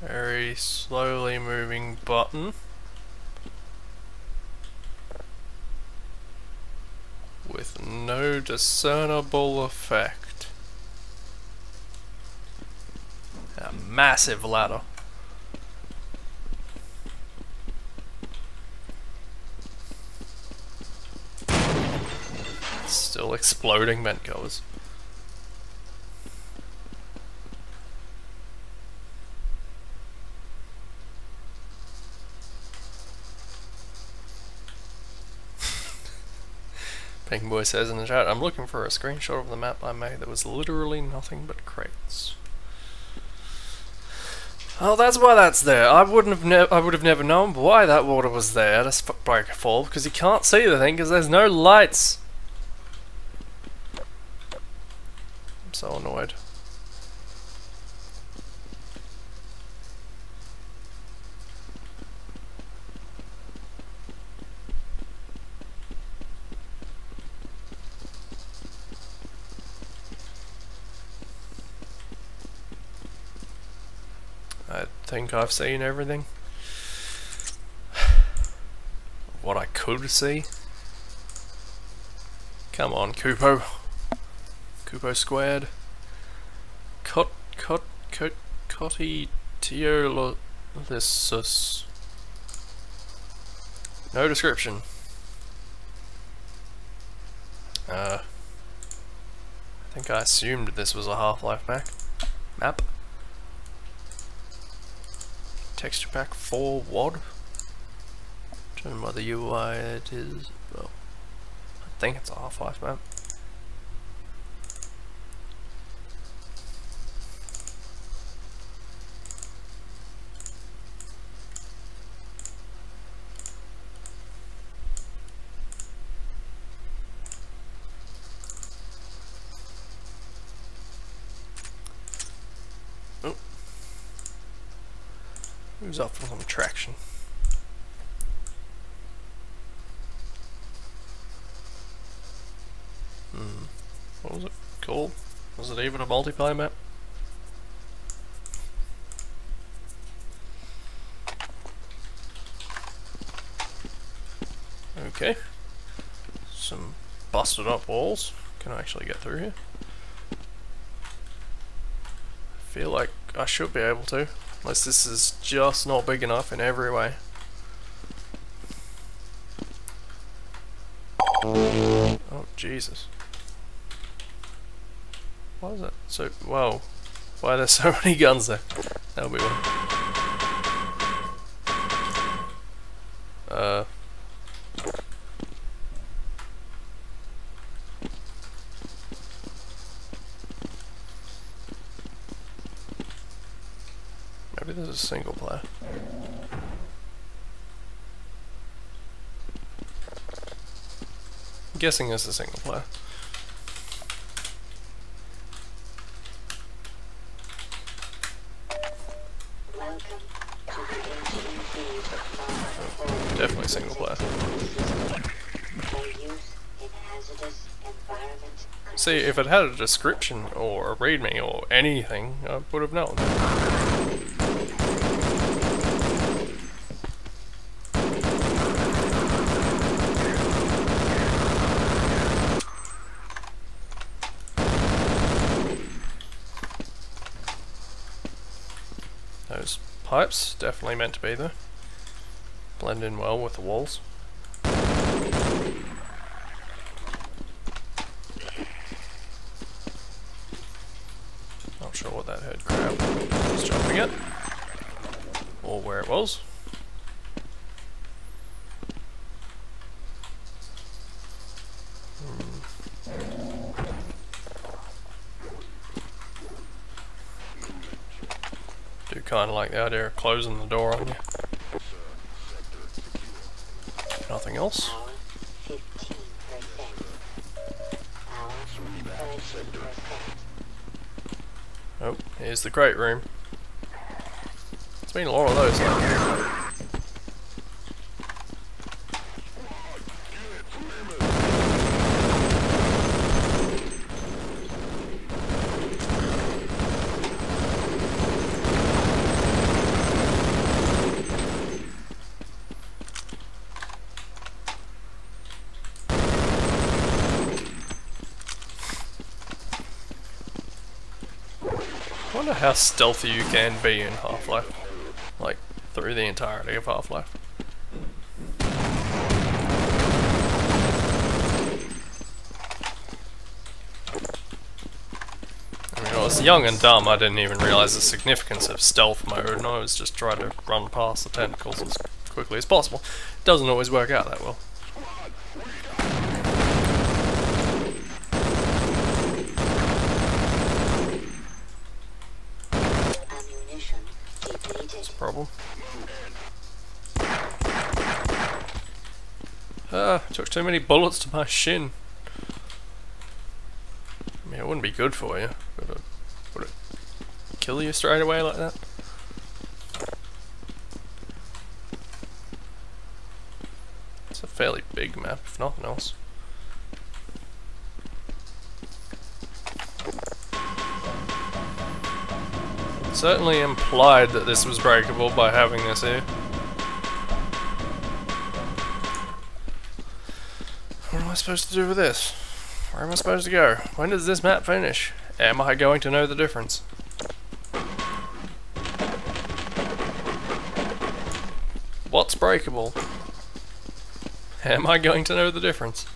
Very slowly moving button. With no discernible effect. A massive ladder. Still exploding vent covers. Penguin Boy says in the chat, I'm looking for a screenshot of the map I made that was literally nothing but crates. Oh, that's why that's there. I would have never known why that water was there to break a fall, because you can't see the thing because there's no lights. I'm so annoyed. I think I've seen everything. What I could see. Come on, Kupo. Kupo squared. Cotitiolysis. No description. I think I assumed this was a Half-Life map. Texture pack 4 WAD. Don't know what the UI it is. Well, I think it's a Half-Life map. Oh. Who's up for some traction? What was it called? Was it even a multiplayer map? Okay. Some busted up walls. Can I actually get through here? I feel like I should be able to. Unless this is just not big enough in every way. Oh, Jesus. Why is that so... Whoa. Why are there so many guns there? That'll be one. Maybe there's a single player. I'm guessing there's a single player. Definitely single player. See, if it had a description or a readme or anything, I would have known. Those pipes, definitely meant to be there. Blend in well with the walls. Not sure what that herd crab was jumping at, or where it was. Do kind of like the idea of closing the door on you. Nothing else. Oh, here's the great room. It's been a lot of those lately. I wonder how stealthy you can be in Half-Life, like through the entirety of Half-Life. I mean, I was young and dumb, I didn't even realise the significance of stealth mode, and I was just trying to run past the tentacles as quickly as possible. It doesn't always work out that well. Took too many bullets to my shin. I mean, it wouldn't be good for you. Would it kill you straight away like that? It's a fairly big map, if nothing else. It certainly implied that this was breakable by having this here. What am I supposed to do with this? Where am I supposed to go? When does this map finish? Am I going to know the difference? What's breakable? Am I going to know the difference?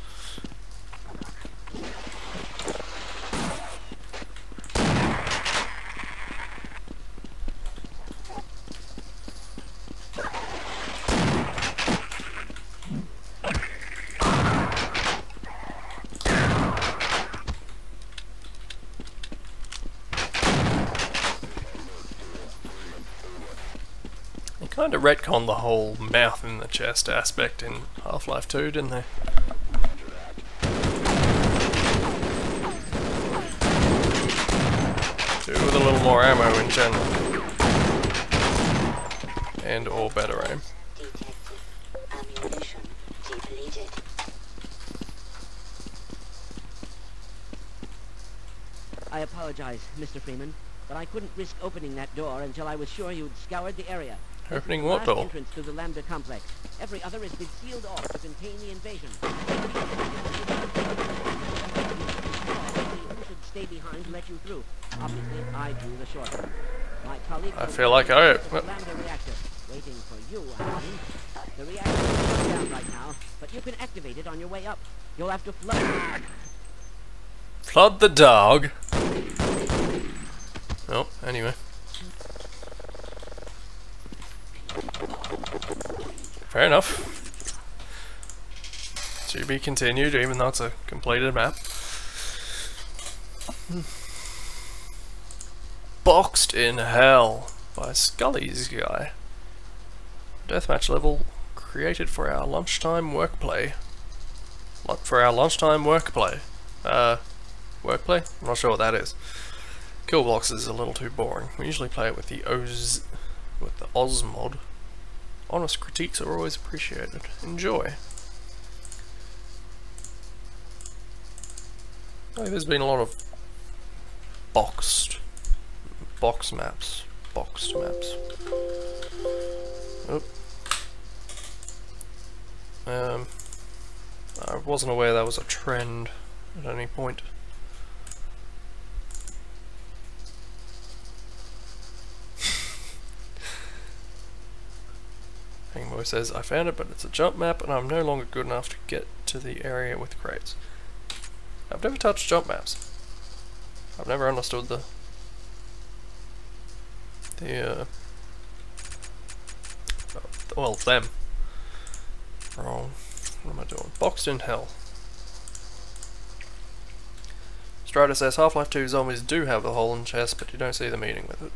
Kind of retconned the whole mouth in the chest aspect in Half-Life 2, didn't they? Do with a little more ammo in general. And or better aim. Ammunition depleted. I apologize, Mr. Freeman, but I couldn't risk opening that door until I was sure you'd scoured the area. Opening what door? Entrance to the Lambda complex. Every other has been sealed off to contain the invasion. You should stay behind to let you through. Obviously, I drew the short one. My colleague. I feel like I. Lambda reactor, waiting for you. I mean, the reactor is shut down right now, but you can activate it on your way up. You'll have to flood. Flood the dog. Oh, anyway. Fair enough. To be continued, even though it's a completed map. Boxed in Hell by Scully's guy. Deathmatch level created for our lunchtime workplay. Workplay? I'm not sure what that is. Kill blocks is a little too boring. We usually play it with the Oz mod. Honest critiques are always appreciated. Enjoy. Oh, there's been a lot of boxed maps. Oop. I wasn't aware that was a trend at any point. Hangboy says, I found it, but it's a jump map and I'm no longer good enough to get to the area with crates. I've never touched jump maps. I've never understood well, them. Wrong. What am I doing? Boxed in Hell. Strider says, Half-Life 2 zombies do have the hole in chest, but you don't see them eating with it.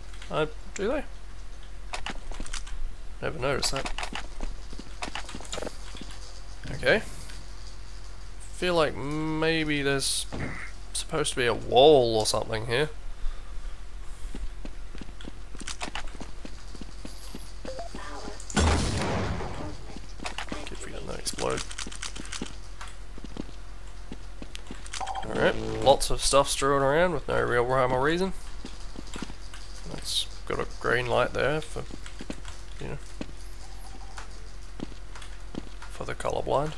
Do they? Never noticed that. Okay. Feel like maybe there's supposed to be a wall or something here. If we don't explode. Alright, lots of stuff strewn around with no real rhyme or reason. It's got a green light there for, you know, for the colorblind.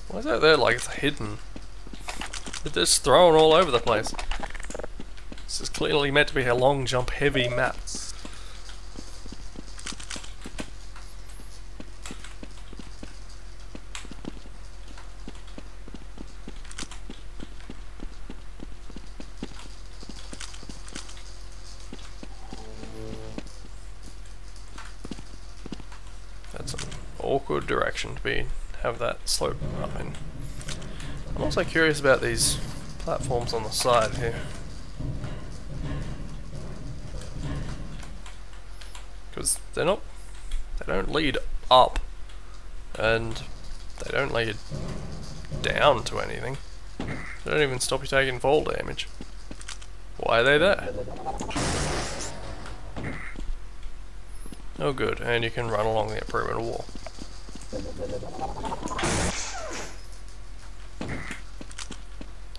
Why is that there like it's hidden? It's just thrown all over the place. This is clearly meant to be a long jump heavy map. That's an awkward direction to have that slope up in. I'm also curious about these platforms on the side here. because they don't lead up, and they don't lead down to anything. They don't even stop you taking fall damage. Why are they there? Oh good, and you can run along the perimeter wall.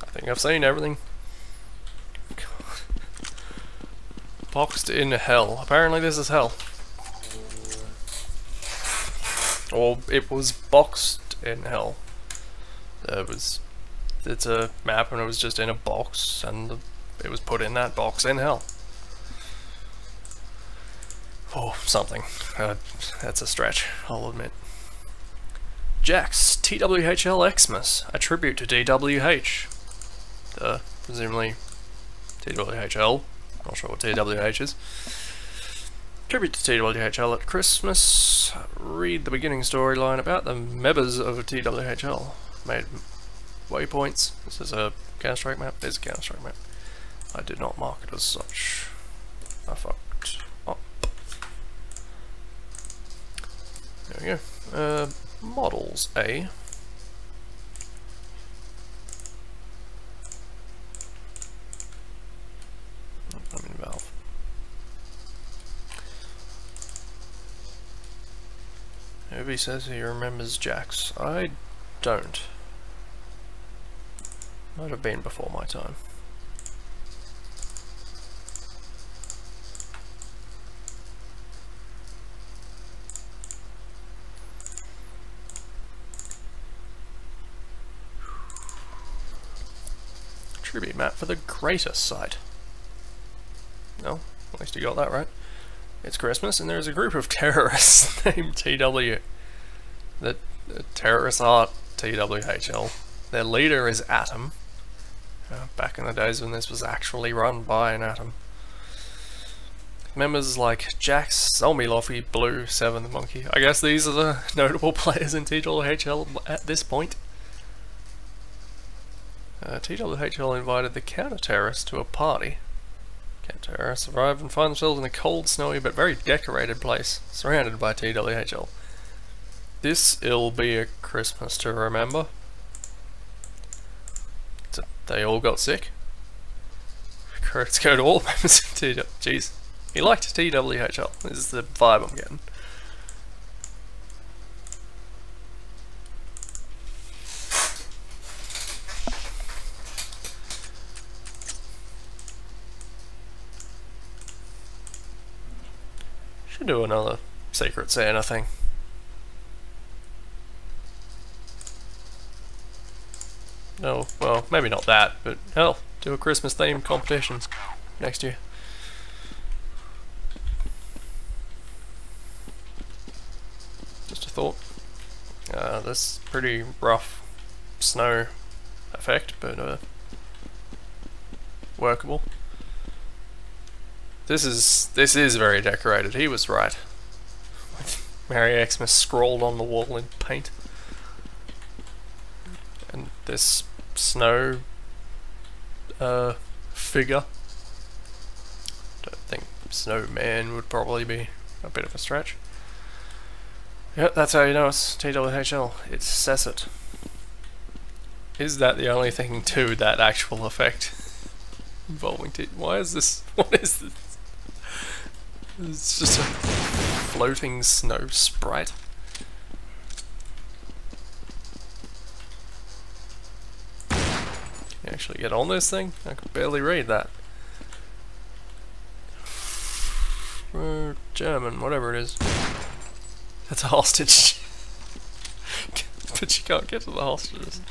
I think I've seen everything. God. Boxed in hell. Apparently this is hell. Or it was boxed in hell. It's a map and it was just in a box, and it was put in that box in hell. Or something. That's a stretch, I'll admit. Jax, TWHL Xmas, a tribute to DWH. Presumably TWHL, not sure what TWH is. Tribute to TWHL at Christmas. Read the beginning storyline about the members of TWHL. Made waypoints. This is a Counter-Strike map. There's a Counter-Strike map. I did not mark it as such. I fucked up. There we go. Models A. I'm in Valve. Obi says he remembers Jax. I don't. Might have been before my time. Tribute map for the greater site. No, at least you got that right. It's Christmas and there's a group of terrorists named TW. The terrorists are TWHL. Their leader is Atom. Back in the days when this was actually run by an Atom. Members like Jax, Zombie Loffy, Blue, Seven the Monkey. I guess these are the notable players in TWHL at this point. TWHL invited the counter-terrorists to a party. Counter-terrorists arrive and find themselves in a cold, snowy, but very decorated place, surrounded by TWHL. This'll be a Christmas to remember. So they all got sick. Credits go to all members of TW. Jeez, he liked TWHL. This is the vibe I'm getting. Should do another Secret Santa thing. No, well, maybe not that, but hell, do a Christmas themed competition next year. Just a thought. This pretty rough snow effect, but workable. This is very decorated. He was right. Merry Xmas scrawled on the wall in paint. And this snow figure. Don't think snowman would probably be a bit of a stretch. Yep, that's how you know it's TWHL. It says it. Is that the only thing to that actual effect involving why is this? What is this? It's just a floating snow sprite. Can you actually get on this thing? I can barely read that. German, whatever it is. That's a hostage. But you can't get to the hostages.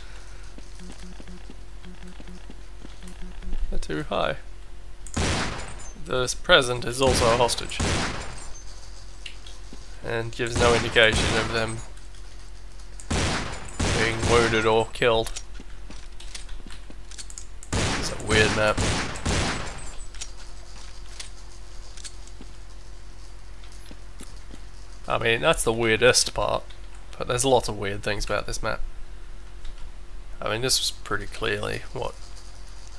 They're too high. The present is also a hostage. And gives no indication of them being wounded or killed. It's a weird map. I mean, that's the weirdest part, but there's lots of weird things about this map. I mean, this was pretty clearly what...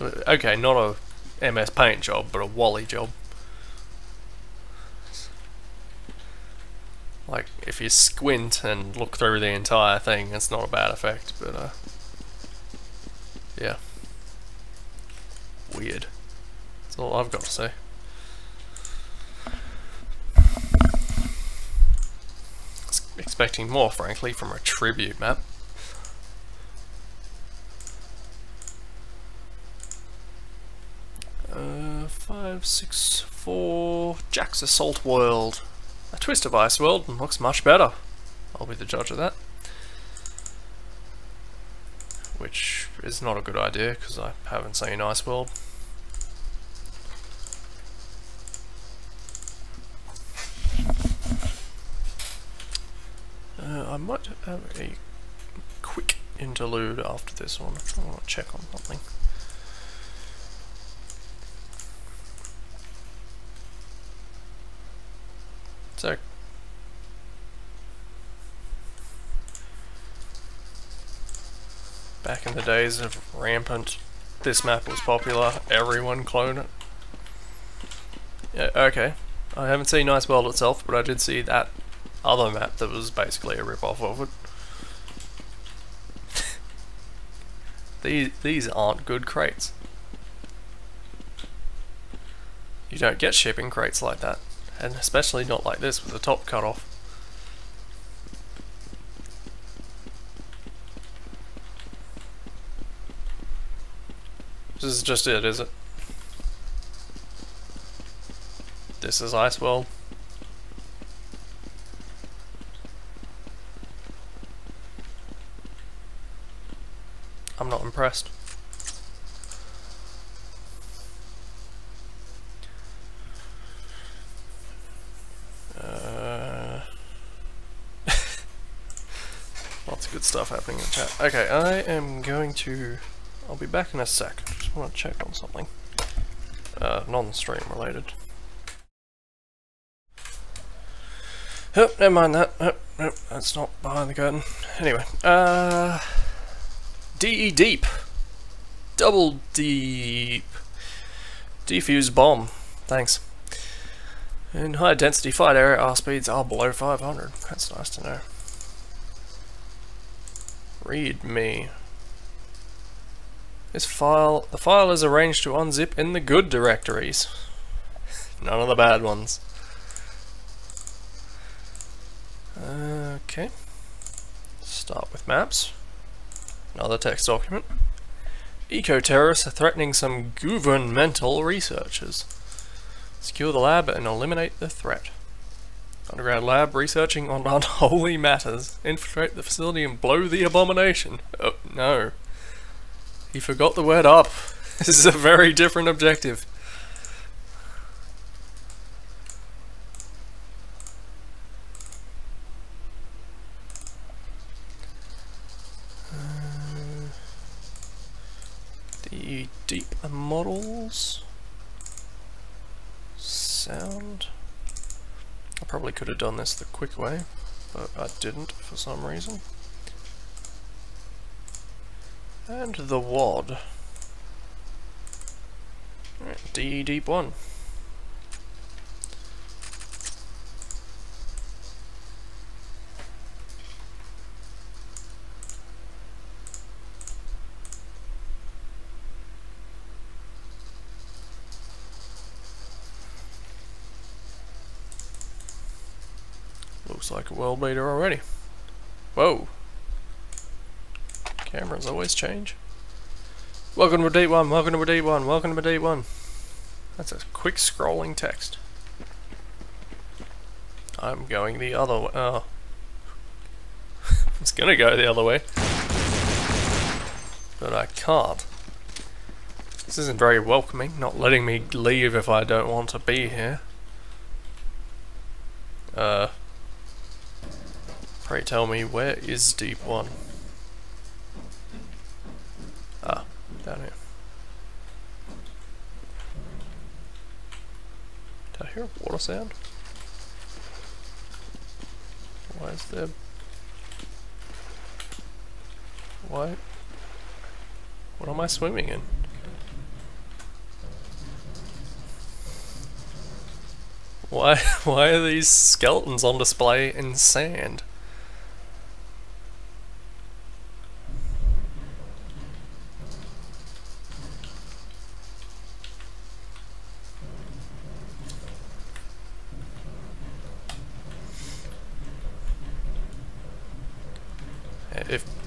Okay, not a MS Paint job, but a Wally job. Like, if you squint and look through the entire thing, it's not a bad effect, but, yeah. Weird. That's all I've got to say. Expecting more, frankly, from a tribute map. Uh, 564 Jack's Assault World. A twist of Ice World and looks much better. I'll be the judge of that. Which is not a good idea because I haven't seen Ice World. I might have a quick interlude after this one. I want to check on something. So, back in the days of Rampant, this map was popular, everyone cloned it. Yeah, okay. I haven't seen Ice World itself, but I did see that other map that was basically a rip-off of it. These aren't good crates. You don't get shipping crates like that. And especially not like this with the top cut off. This is just it, is it? This is Ice World. I'm not impressed. Lots of good stuff happening in the chat. Okay, I am going to... I'll be back in a sec. Just want to check on something. Non-stream related. Oh, never mind that. Oh, that's not behind the curtain. Anyway, DE Deep. Double deep. Defuse bomb. Thanks. In high density fight area, R speeds are below 500. That's nice to know. Read me. The file is arranged to unzip in the good directories. None of the bad ones. Okay. Start with maps. Another text document. Eco-terrorists are threatening some governmental researchers. Secure the lab and eliminate the threat. Underground lab researching on unholy matters. Infiltrate the facility and blow the abomination. Oh, no. He forgot the word up. This is a very different objective. The deep models. Sound. I probably could have done this the quick way, but I didn't for some reason. And the WAD. Right, DE Deep 1. Looks like a world beater already. Whoa. Cameras always change. Welcome to Deep 1, welcome to Deep 1, welcome to Deep 1. That's a quick scrolling text. I'm going the other way. Oh. I was gonna go the other way. But I can't. This isn't very welcoming, not letting me leave if I don't want to be here. Pray tell me, where is Deep 1? Ah, down here. Did I hear a water sound? Why is there... Why? What am I swimming in? Why are these skeletons on display in sand?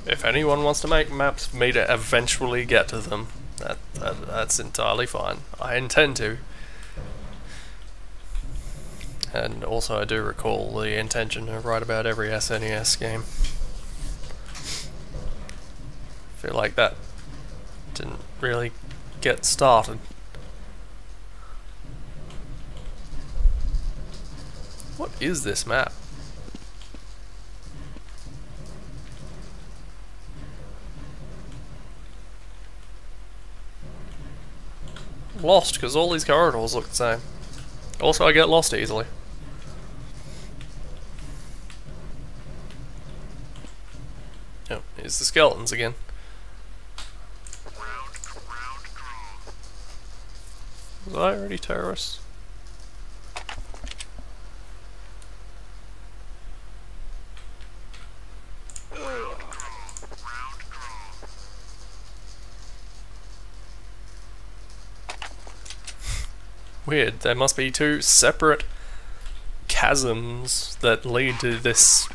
If anyone wants to make maps for me to eventually get to them, that's entirely fine. I intend to. And also I do recall the intention to write about every SNES game. Feel like that didn't really get started. What is this map? Lost because all these corridors look the same. Also, I get lost easily. Yep, here's the skeletons again. Was I already terrorists? Weird, there must be two separate chasms that lead to this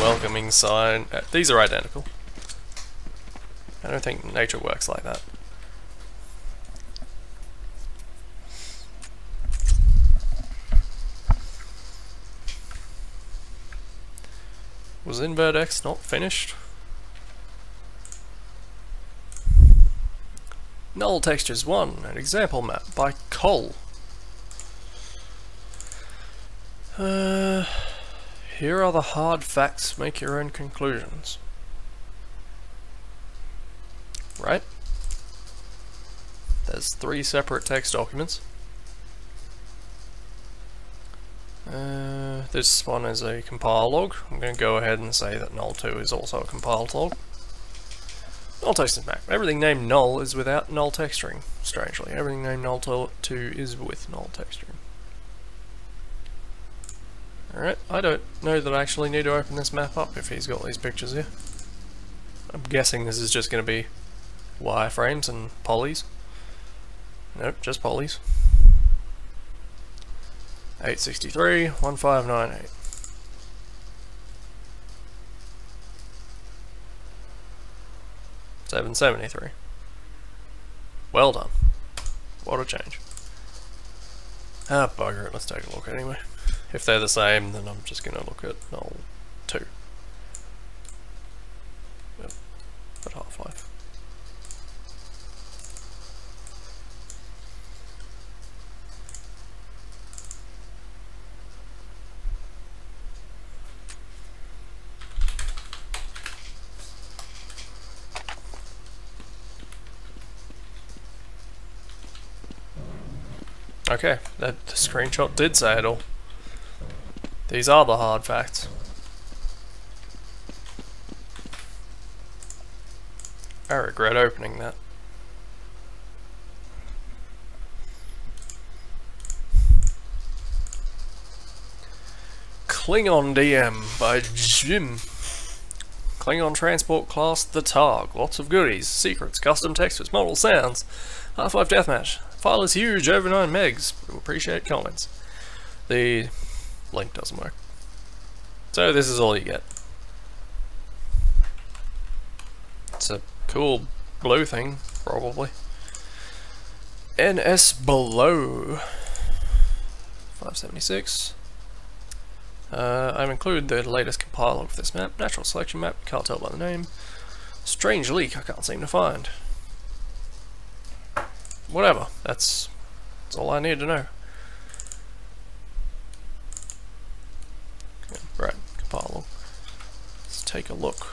welcoming sign. These are identical. I don't think nature works like that. Was Invert X not finished? Null Textures 1, an example map by Cole. Here are the hard facts, make your own conclusions. Right? There's 3 separate text documents. This one is a compile log. I'm going to go ahead and say that null 2 is also a compiled log. Null textures map. Everything named null is without null texturing, strangely. Everything named null 2 is with null texturing. Alright, I don't know that I actually need to open this map up if he's got these pictures here. I'm guessing this is just going to be wireframes and polys. Nope, just polys. 863, 1598. $773. Well done. What a change. Ah, bugger it, let's take a look anyway. If they're the same, then I'm just going to look at null 2. Yep, at Half-Life. Okay, that screenshot did say it all. These are the hard facts. I regret opening that. Klingon DM by Jim. Klingon transport class the Targ. Lots of goodies, secrets, custom textures, model sounds. Half-Life Deathmatch. File is huge, over 9 megs. We appreciate comments. The link doesn't work. So this is all you get. It's a cool blue thing, probably. NS below 576. I've included the latest compile of this map. Natural selection map, can't tell by the name. Strange leak I can't seem to find. Whatever, that's all I need to know. Okay, right, compile. Let's take a look.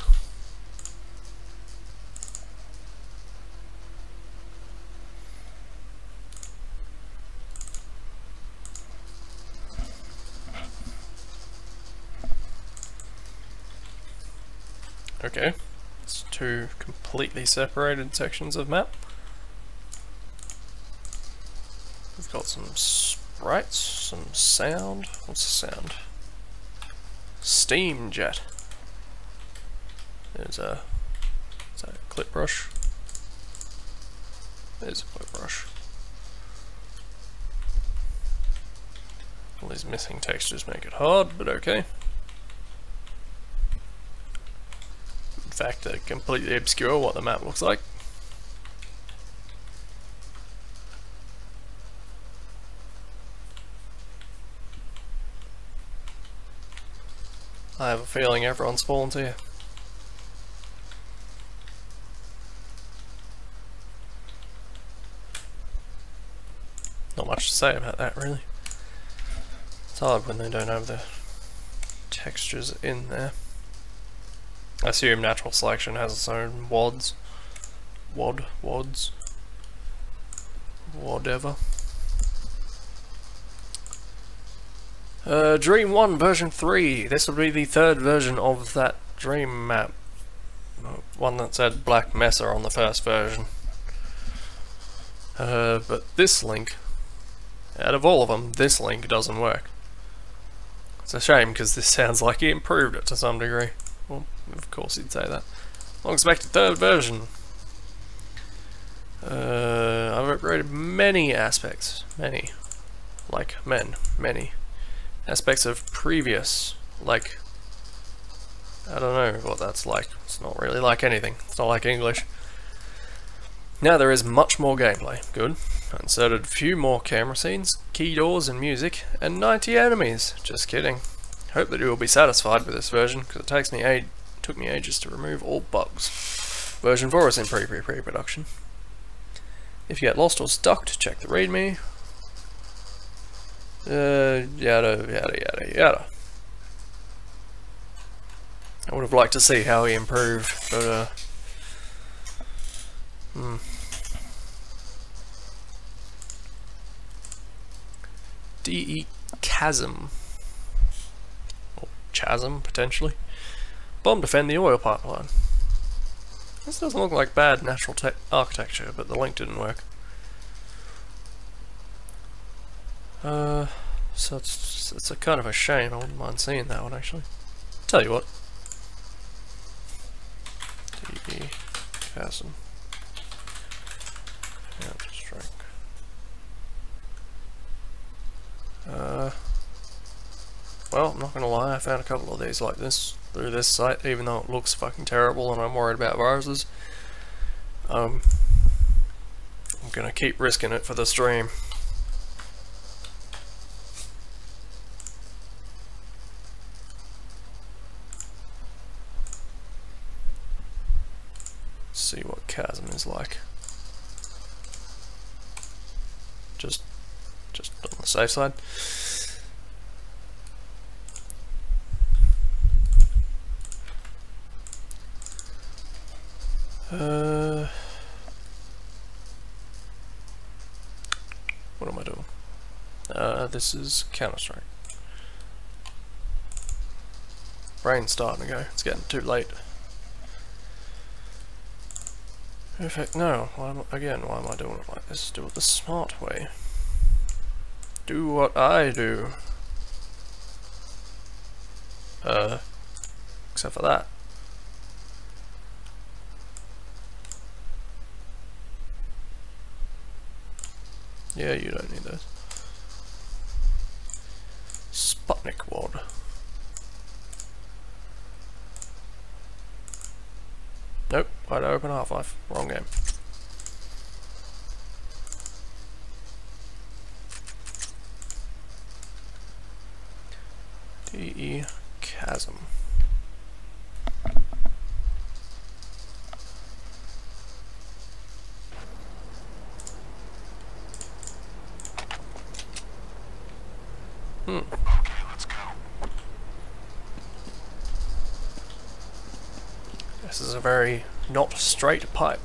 Okay, it's 2 completely separated sections of map. We've got some Right, some sound. What's the sound? Steam jet. There's a... Is that a clip brush? There's a clip brush. All these missing textures make it hard, but okay. In fact, they completely obscure what the map looks like. I have a feeling everyone spawns here. Not much to say about that, really. It's hard when they don't have the textures in there. I assume natural selection has its own WODs. WODs. Whatever. Dream 1 version 3. This will be the third version of that dream map. One that said Black Mesa on the first version. But this link, out of all of them, this link doesn't work. It's a shame because this sounds like he improved it to some degree. Well, of course he'd say that. Long expected third version. I've upgraded many aspects. Many. Like men. Many. Aspects of previous. Like, I don't know what that's like. It's not really like anything. It's not like English. Now there is much more gameplay. Good. I inserted a few more camera scenes, key doors and music, and 90 enemies. Just kidding. Hope that you will be satisfied with this version, because it took me ages to remove all bugs. Version 4 is in pre-production. If you get lost or stuck, check the readme. Yada. I would have liked to see how he improved, but DE chasm. Or chasm, potentially. Bomb defend the oil pipeline. This doesn't look like bad natural architecture, but the link didn't work. So it's a kind of a shame. I wouldn't mind seeing that one actually. Tell you what. DE chasm. Counter-Strike. Well, I'm not gonna lie, I found a couple of these like this through this site, even though it looks fucking terrible and I'm worried about viruses. I'm gonna keep risking it for the stream. See what chasm is like. Just on the safe side. What am I doing? This is Counter-Strike. Brain's starting to go. It's getting too late. Perfect. No. Why am I doing it like this? Do it the smart way. Do what I do. Except for that. Yeah, you don't need those. Sputnik WOD. Nope, wide open Half-Life. Wrong game. DE chasm. Okay, let's go. This is a very not straight pipe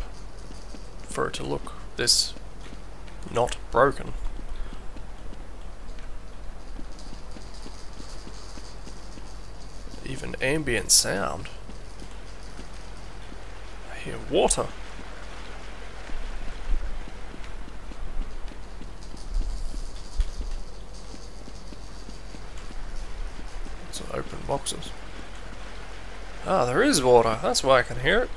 for it to look this not broken. Even ambient sound. I hear water. Lots of open boxes. Ah, there is water. That's why I can hear it.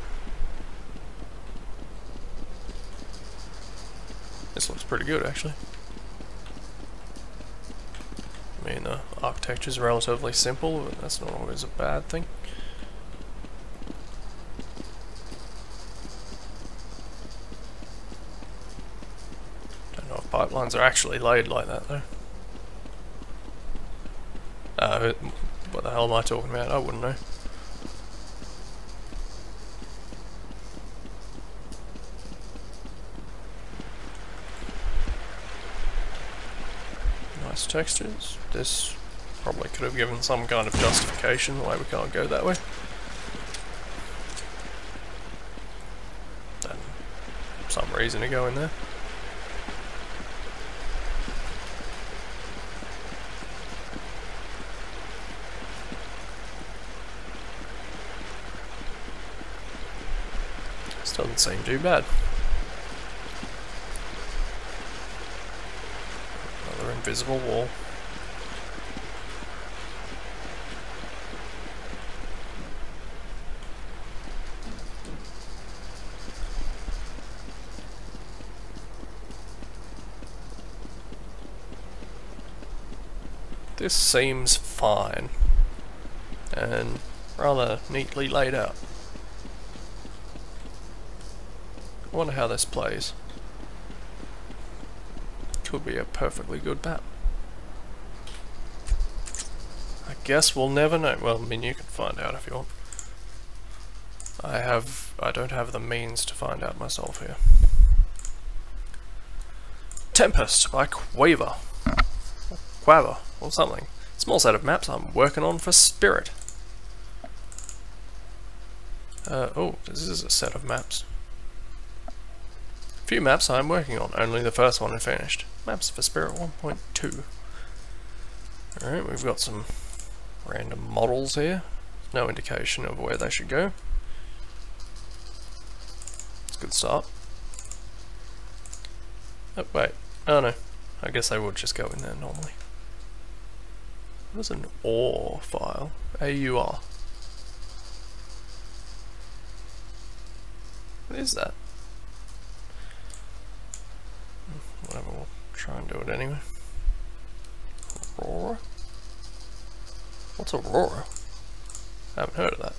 This looks pretty good, actually. I mean, the architecture is relatively simple, but that's not always a bad thing. Don't know if pipelines are actually laid like that, though. What the hell am I talking about? I wouldn't know. Nice textures. This probably could have given some kind of justification why we can't go that way. And some reason to go in there. This doesn't seem too bad. Another invisible wall. This seems fine and rather neatly laid out. I wonder how this plays. Could be a perfectly good map. I guess we'll never know. Well, I mean, you can find out if you want. I don't have the means to find out myself here. Tempest by Quaver. Or something. Small set of maps I'm working on for Spirit. Oh, this is a set of maps. Few maps I'm working on, only the first one is finished. Maps for Spirit 1.2. Alright, we've got some random models here. No indication of where they should go. It's a good start. Oh, wait. Oh no. I guess they would just go in there normally. What is an AUR file? AUR. What is that? Whatever, we'll try and do it anyway. Aurora? What's Aurora? I haven't heard of that.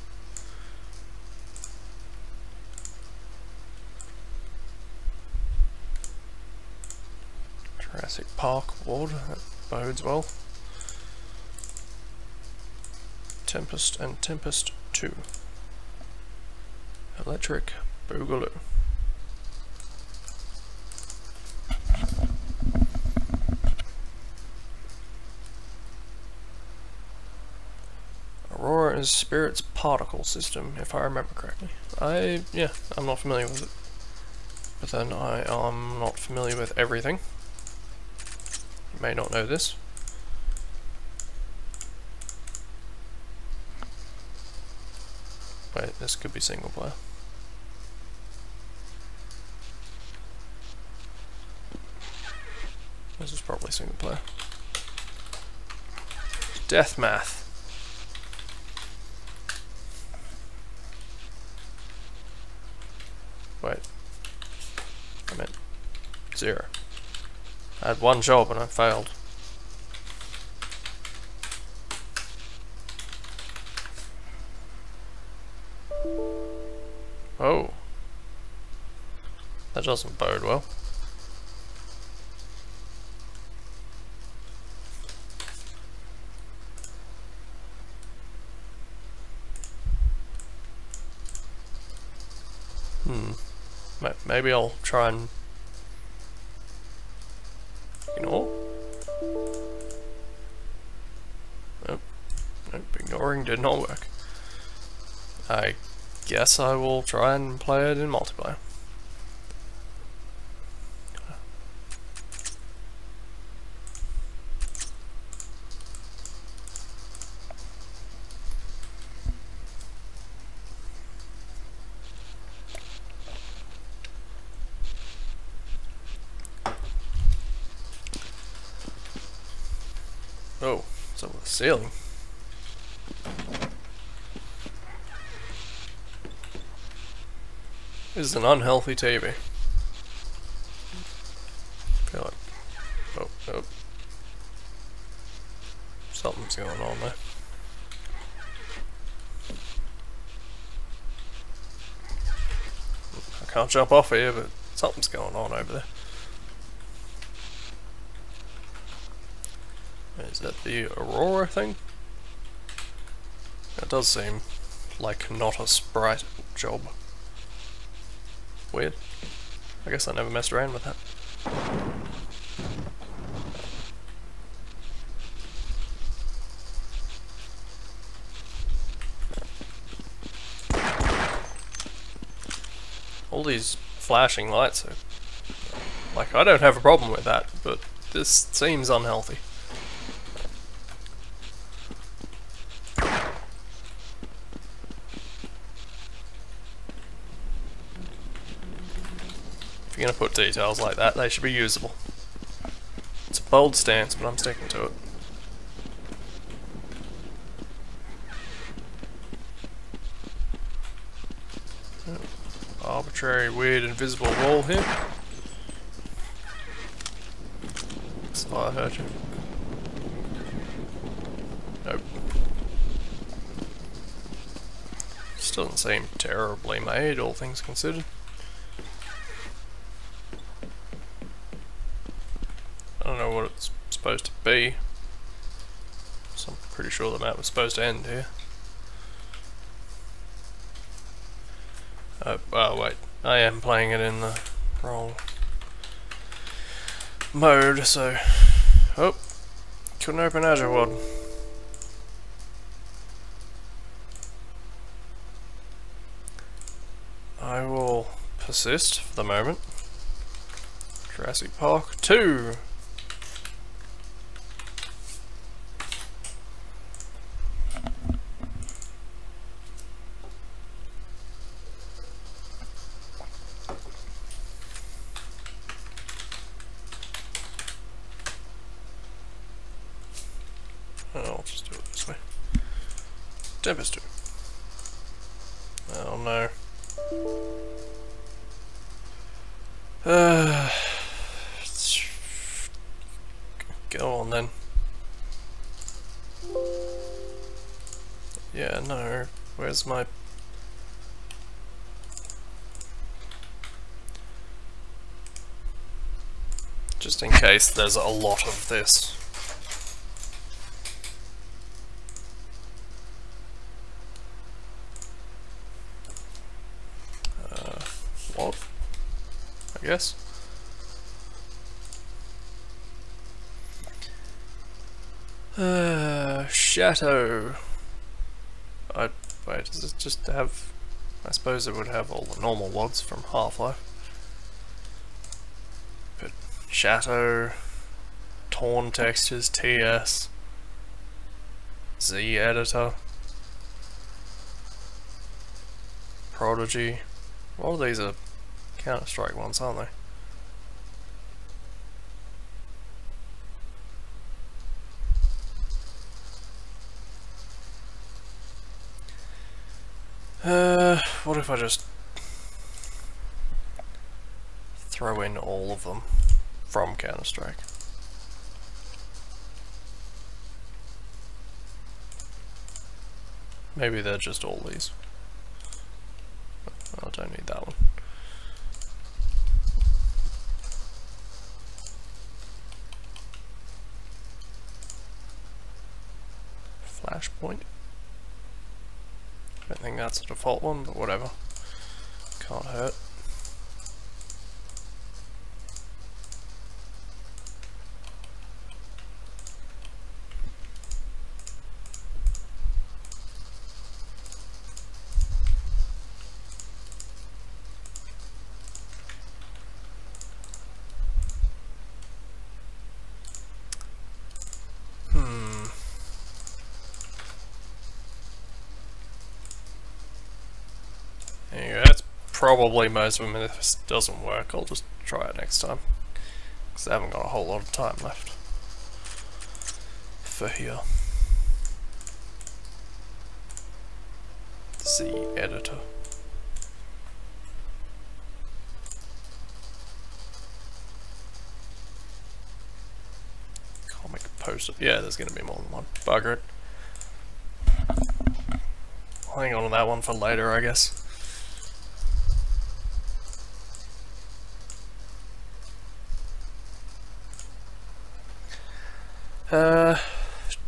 Jurassic Park Ward, that bodes well. Tempest and Tempest 2. Electric Boogaloo. Aurora is Spirit's particle system, if I remember correctly. Yeah, I'm not familiar with it. But then I am not familiar with everything. You may not know this. Wait, this could be single player. This is probably single player. Death math. Wait. I meant 0. I had one job and I failed. Oh. That doesn't bode well. Maybe I'll try and ignore. Nope. Nope, ignoring did not work. I guess I will try and play it in multiplayer. Oh, it's over the ceiling. This is an unhealthy TV. Feel like, oh, something's going on there. I can't jump off here, but something's going on over there. Is that the Aurora thing? It does seem like not a sprite job. Weird. I guess I never messed around with that. All these flashing lights are... like, I don't have a problem with that, but this seems unhealthy. If you're gonna put details like that, they should be usable. It's a bold stance, but I'm sticking to it. Arbitrary, weird, invisible wall here. So I heard you. Nope. Still doesn't seem terribly made, all things considered. I don't know what it's supposed to be. So I'm pretty sure the map was supposed to end here. Oh wait, I am playing it in the wrong mode, so... oh, couldn't open Azure World. I will persist for the moment. Jurassic Park 2! I'll just do it this way. Tempest 2. Oh no. Go on then. Yeah, no. Where's my... just in case there's a lot of this. What? I guess. Chateau. Wait, does it just have... I suppose it would have all the normal WODs from Half-Life. But Chateau, Torn Textures, TS, Z Editor, Prodigy. All of these are Counter-Strike ones, aren't they? What if I just throw in all of them from Counter-Strike? Maybe they're just all these. I don't need that one. Flashpoint. I don't think that's a default one, but whatever. Can't hurt. Anyway, that's probably most of them. If this doesn't work, I'll just try it next time, because I haven't got a whole lot of time left for here. Z Editor. Yeah, there's gonna be more than one. Bugger it. I'll hang on to that one for later, I guess.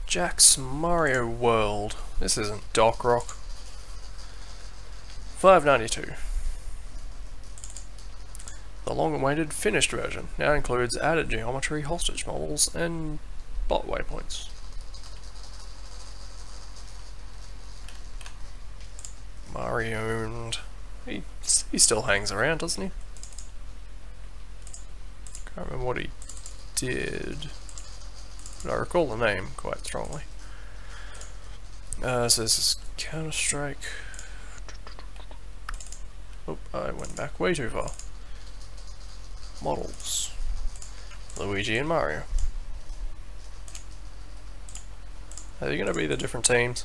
Jack's Mario World. This isn't Dock Rock. $5.92. The long-awaited finished version now includes added geometry, hostage models, and bot waypoints. Mario, he still hangs around, doesn't he? Can't remember what he did, but I recall the name quite strongly. So this is Counter-Strike. Oh, I went back way too far. Models. Luigi and Mario. Are they going to be the different teams?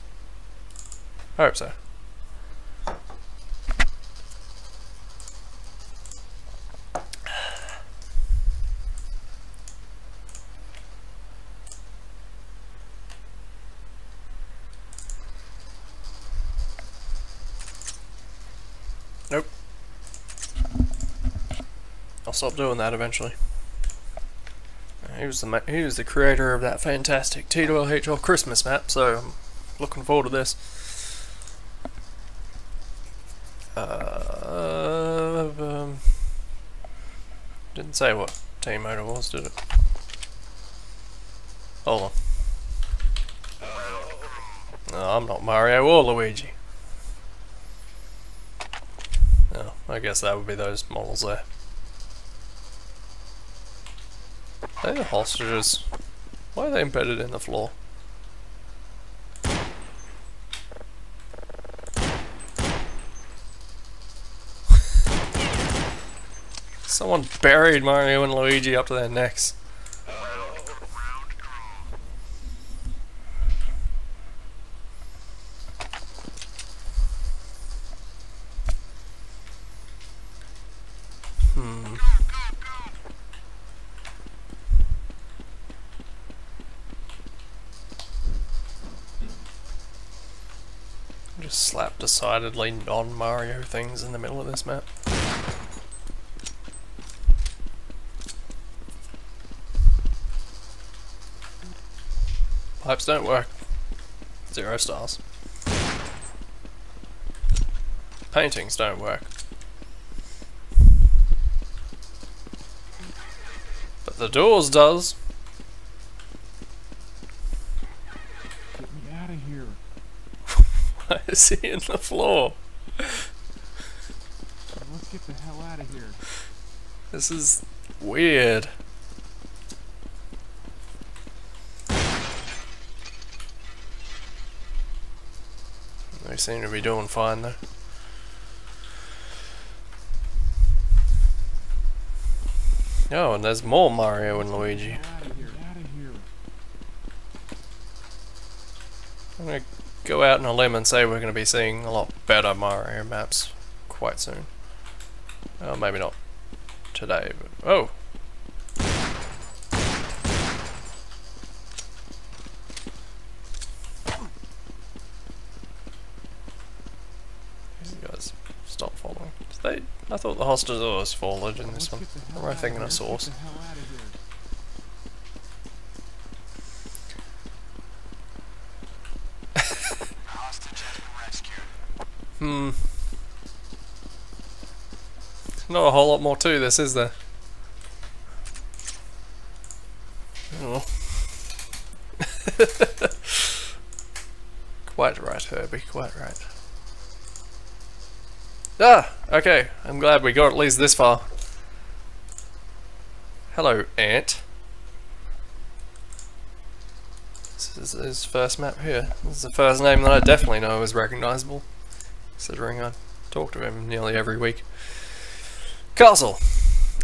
I hope so. Nope. I'll stop doing that eventually. He was the creator of that fantastic twhl Christmas map, so I'm looking forward to this. Didn't say what team mode it was, did it? Hold on. No, I'm not Mario or Luigi. No, I guess that would be those models there. Are they the hostages? Why are they embedded in the floor? Someone buried Mario and Luigi up to their necks. Just slap decidedly non-Mario things in the middle of this map. Pipes don't work. 0 stars. Paintings don't work. But the doors does. Get me out of here. Why is he in the floor? Let's get the hell out of here. This is weird. They seem to be doing fine though. Oh, and there's more Mario and Luigi. Out of here. Out of here. I'm gonna go out on a limb and say we're gonna be seeing a lot better Mario maps quite soon. Oh, maybe not today, but oh. These guys stop following. I thought the hostages always followed in this one. Or am I thinking of Source? Not a whole lot more to this, is there? Oh. Quite right, Herbie, quite right. Ah! Okay, I'm glad we got at least this far. Hello, Ant. This is his first map here. This is the first name that I definitely know is recognisable, considering I talk to him nearly every week. Castle.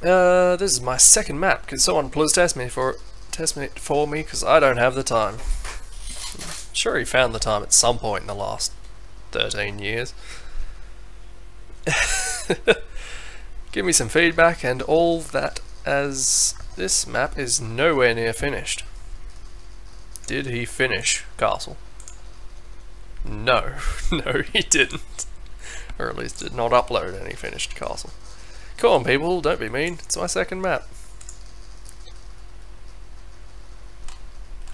This is my second map. Can someone please test me for me, because I don't have the time. I'm sure he found the time at some point in the last 13 years. Give me some feedback and all that, as this map is nowhere near finished. Did he finish Castle? No. No, he didn't. Or at least did not upload any finished Castle. Come on, people, don't be mean. It's my second map.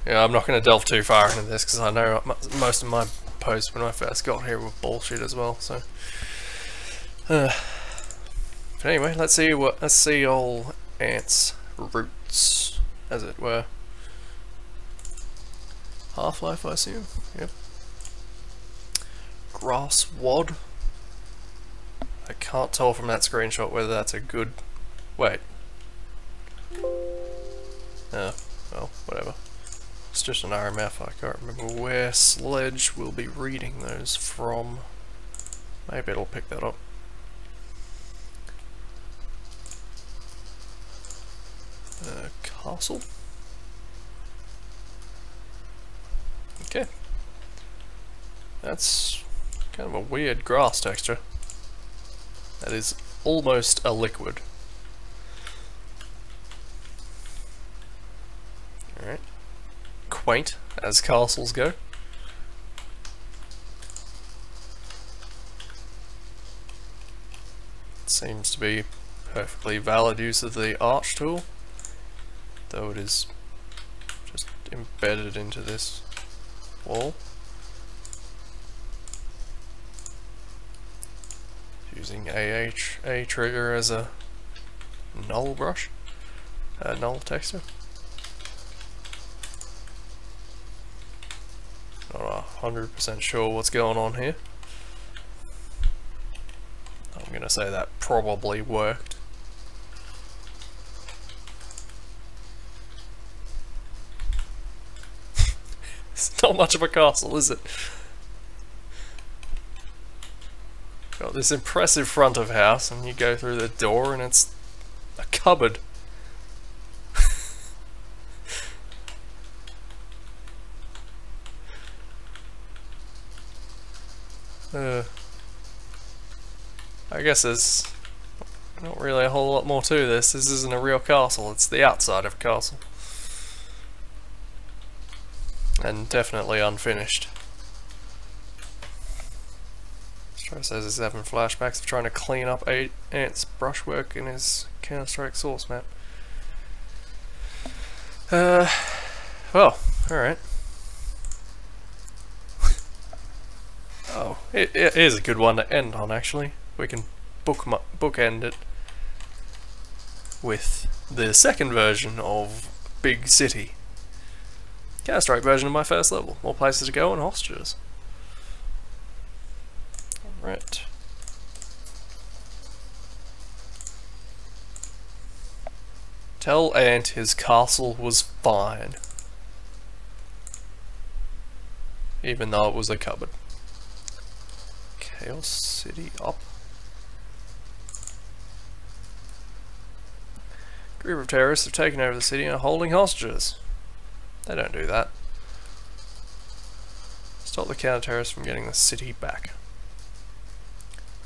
Yeah, I'm not going to delve too far into this because I know most of my posts when I first got here were bullshit as well. So, but anyway, let's see all ants' roots, as it were. Half-Life, I assume. Yep. Grass wad. I can't tell from that screenshot whether that's a good. Wait. Oh, well, whatever. It's just an RMF, I can't remember where Sledge will be reading those from. Maybe it'll pick that up. Castle. Okay. That's kind of a weird grass texture. That is almost a liquid. Alright. Quaint, as castles go. Seems to be perfectly valid use of the arch tool, though it is just embedded into this wall. Using a trigger as a null brush, null texture. Not 100% sure what's going on here. I'm gonna say that probably worked. It's not much of a castle, is it? Got this impressive front of house, and you go through the door, and it's a cupboard. I guess there's not really a whole lot more to this. This isn't a real castle, it's the outside of a castle. And definitely unfinished. Stro says he's having flashbacks of trying to clean up Ant's brushwork in his Counter-Strike source map. Well, alright. Oh, it is a good one to end on, actually. We can bookend it with the second version of Big City. Counter-Strike version of my first level. More places to go and hostages. Alright. Tell Ant his castle was fine. Even though it was a cupboard. Chaos City up. Group of terrorists have taken over the city and are holding hostages. They don't do that. Stop the counter-terrorists from getting the city back.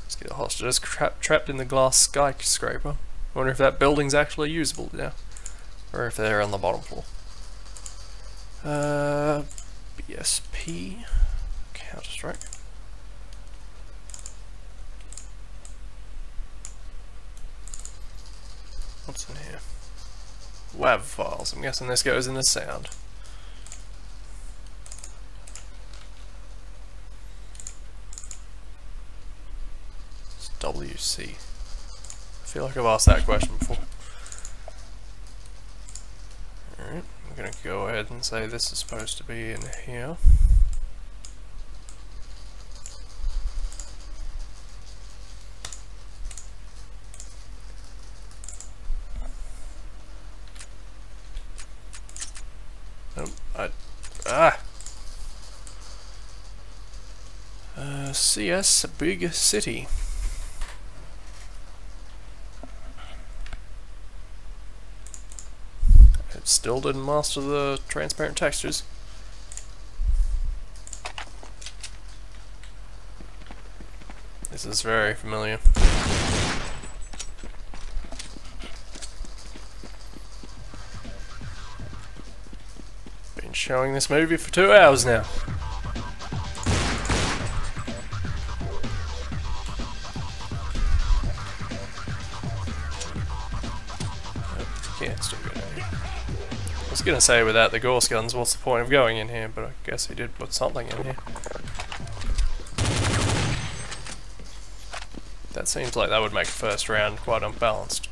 Let's get the hostages trapped in the glass skyscraper. I wonder if that building's actually usable now. Or if they're on the bottom floor. BSP. Counter-Strike. What's in here? WAV files. I'm guessing this goes in the sound. It's WC. I feel like I've asked that question before. Alright, I'm gonna go ahead and say this is supposed to be in here. CS Big City. It still didn't master the transparent textures. This is very familiar. showing this movie for 2 hours now. Yeah, still good in here. I was gonna say without the Gorse guns, what's the point of going in here? But I guess he did put something in here. That seems like that would make the first round quite unbalanced.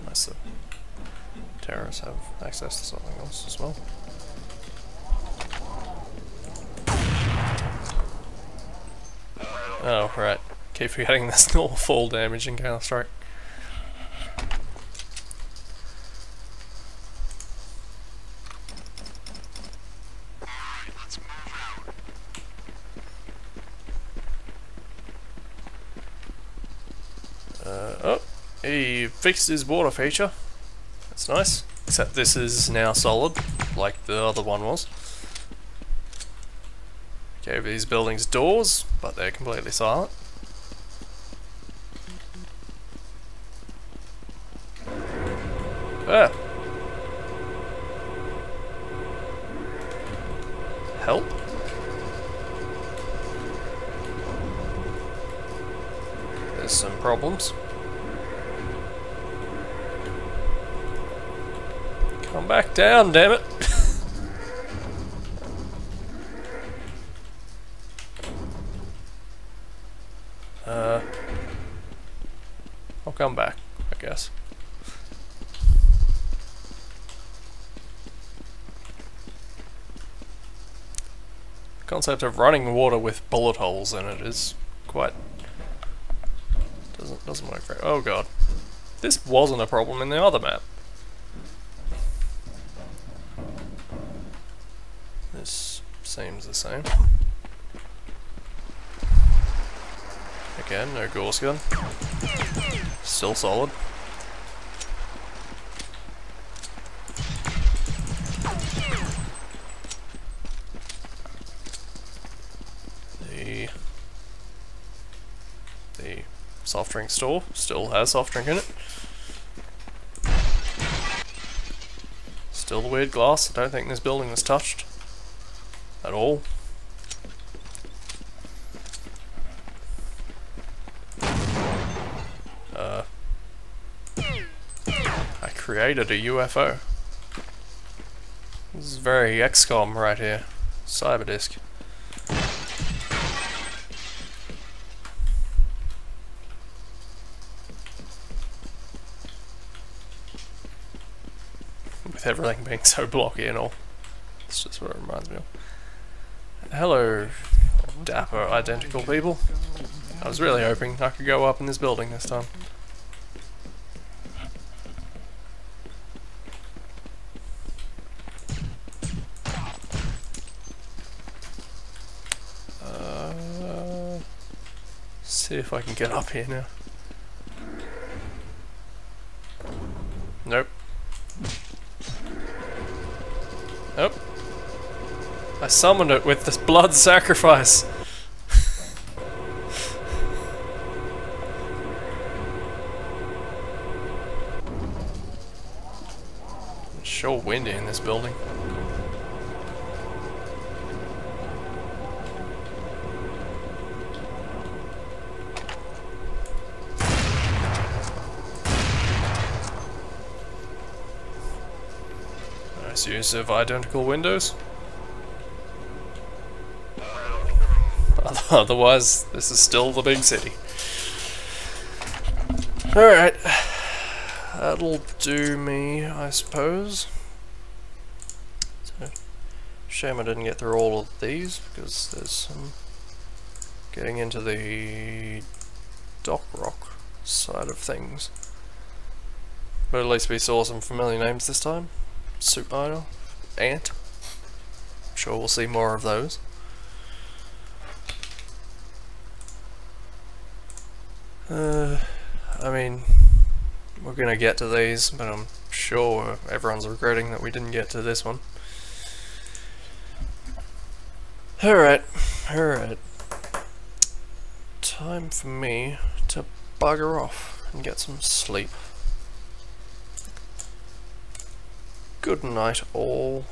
Unless the terrorists have access to something else as well. Oh, right. Keep forgetting there's no fall damage in Counter-Strike. Oh, he fixed his water feature. That's nice. Except this is now solid, like the other one was. Gave these buildings doors, but they're completely silent. Ah. Help? There's some problems. Come back down, damn it! I'll come back, I guess. The concept of running water with bullet holes in it is quite doesn't work very. Oh god, this wasn't a problem in the other map. This seems the same. Again, no Gorse gun. Still solid. The soft drink store still has soft drink in it. Still the weird glass. I don't think this building was touched at all. I created a UFO. This is very XCOM right here. Cyberdisk. With everything being so blocky and all. That's just what it reminds me of. Hello, dapper identical people. I was really hoping I could go up in this building this time. See if I can get up here now. Nope. Nope. I summoned it with this blood sacrifice. It's sure windy in this building. Nice use of identical windows. Otherwise, this is still the big city. Alright. That'll do me, I suppose. So, shame I didn't get through all of these, because there's some getting into the dock rock side of things. But at least we saw some familiar names this time. Soup Idol, Ant. I'm sure we'll see more of those. I mean, we're gonna get to these, but I'm sure everyone's regretting that we didn't get to this one. Alright, alright. Time for me to bugger off and get some sleep. Good night, all.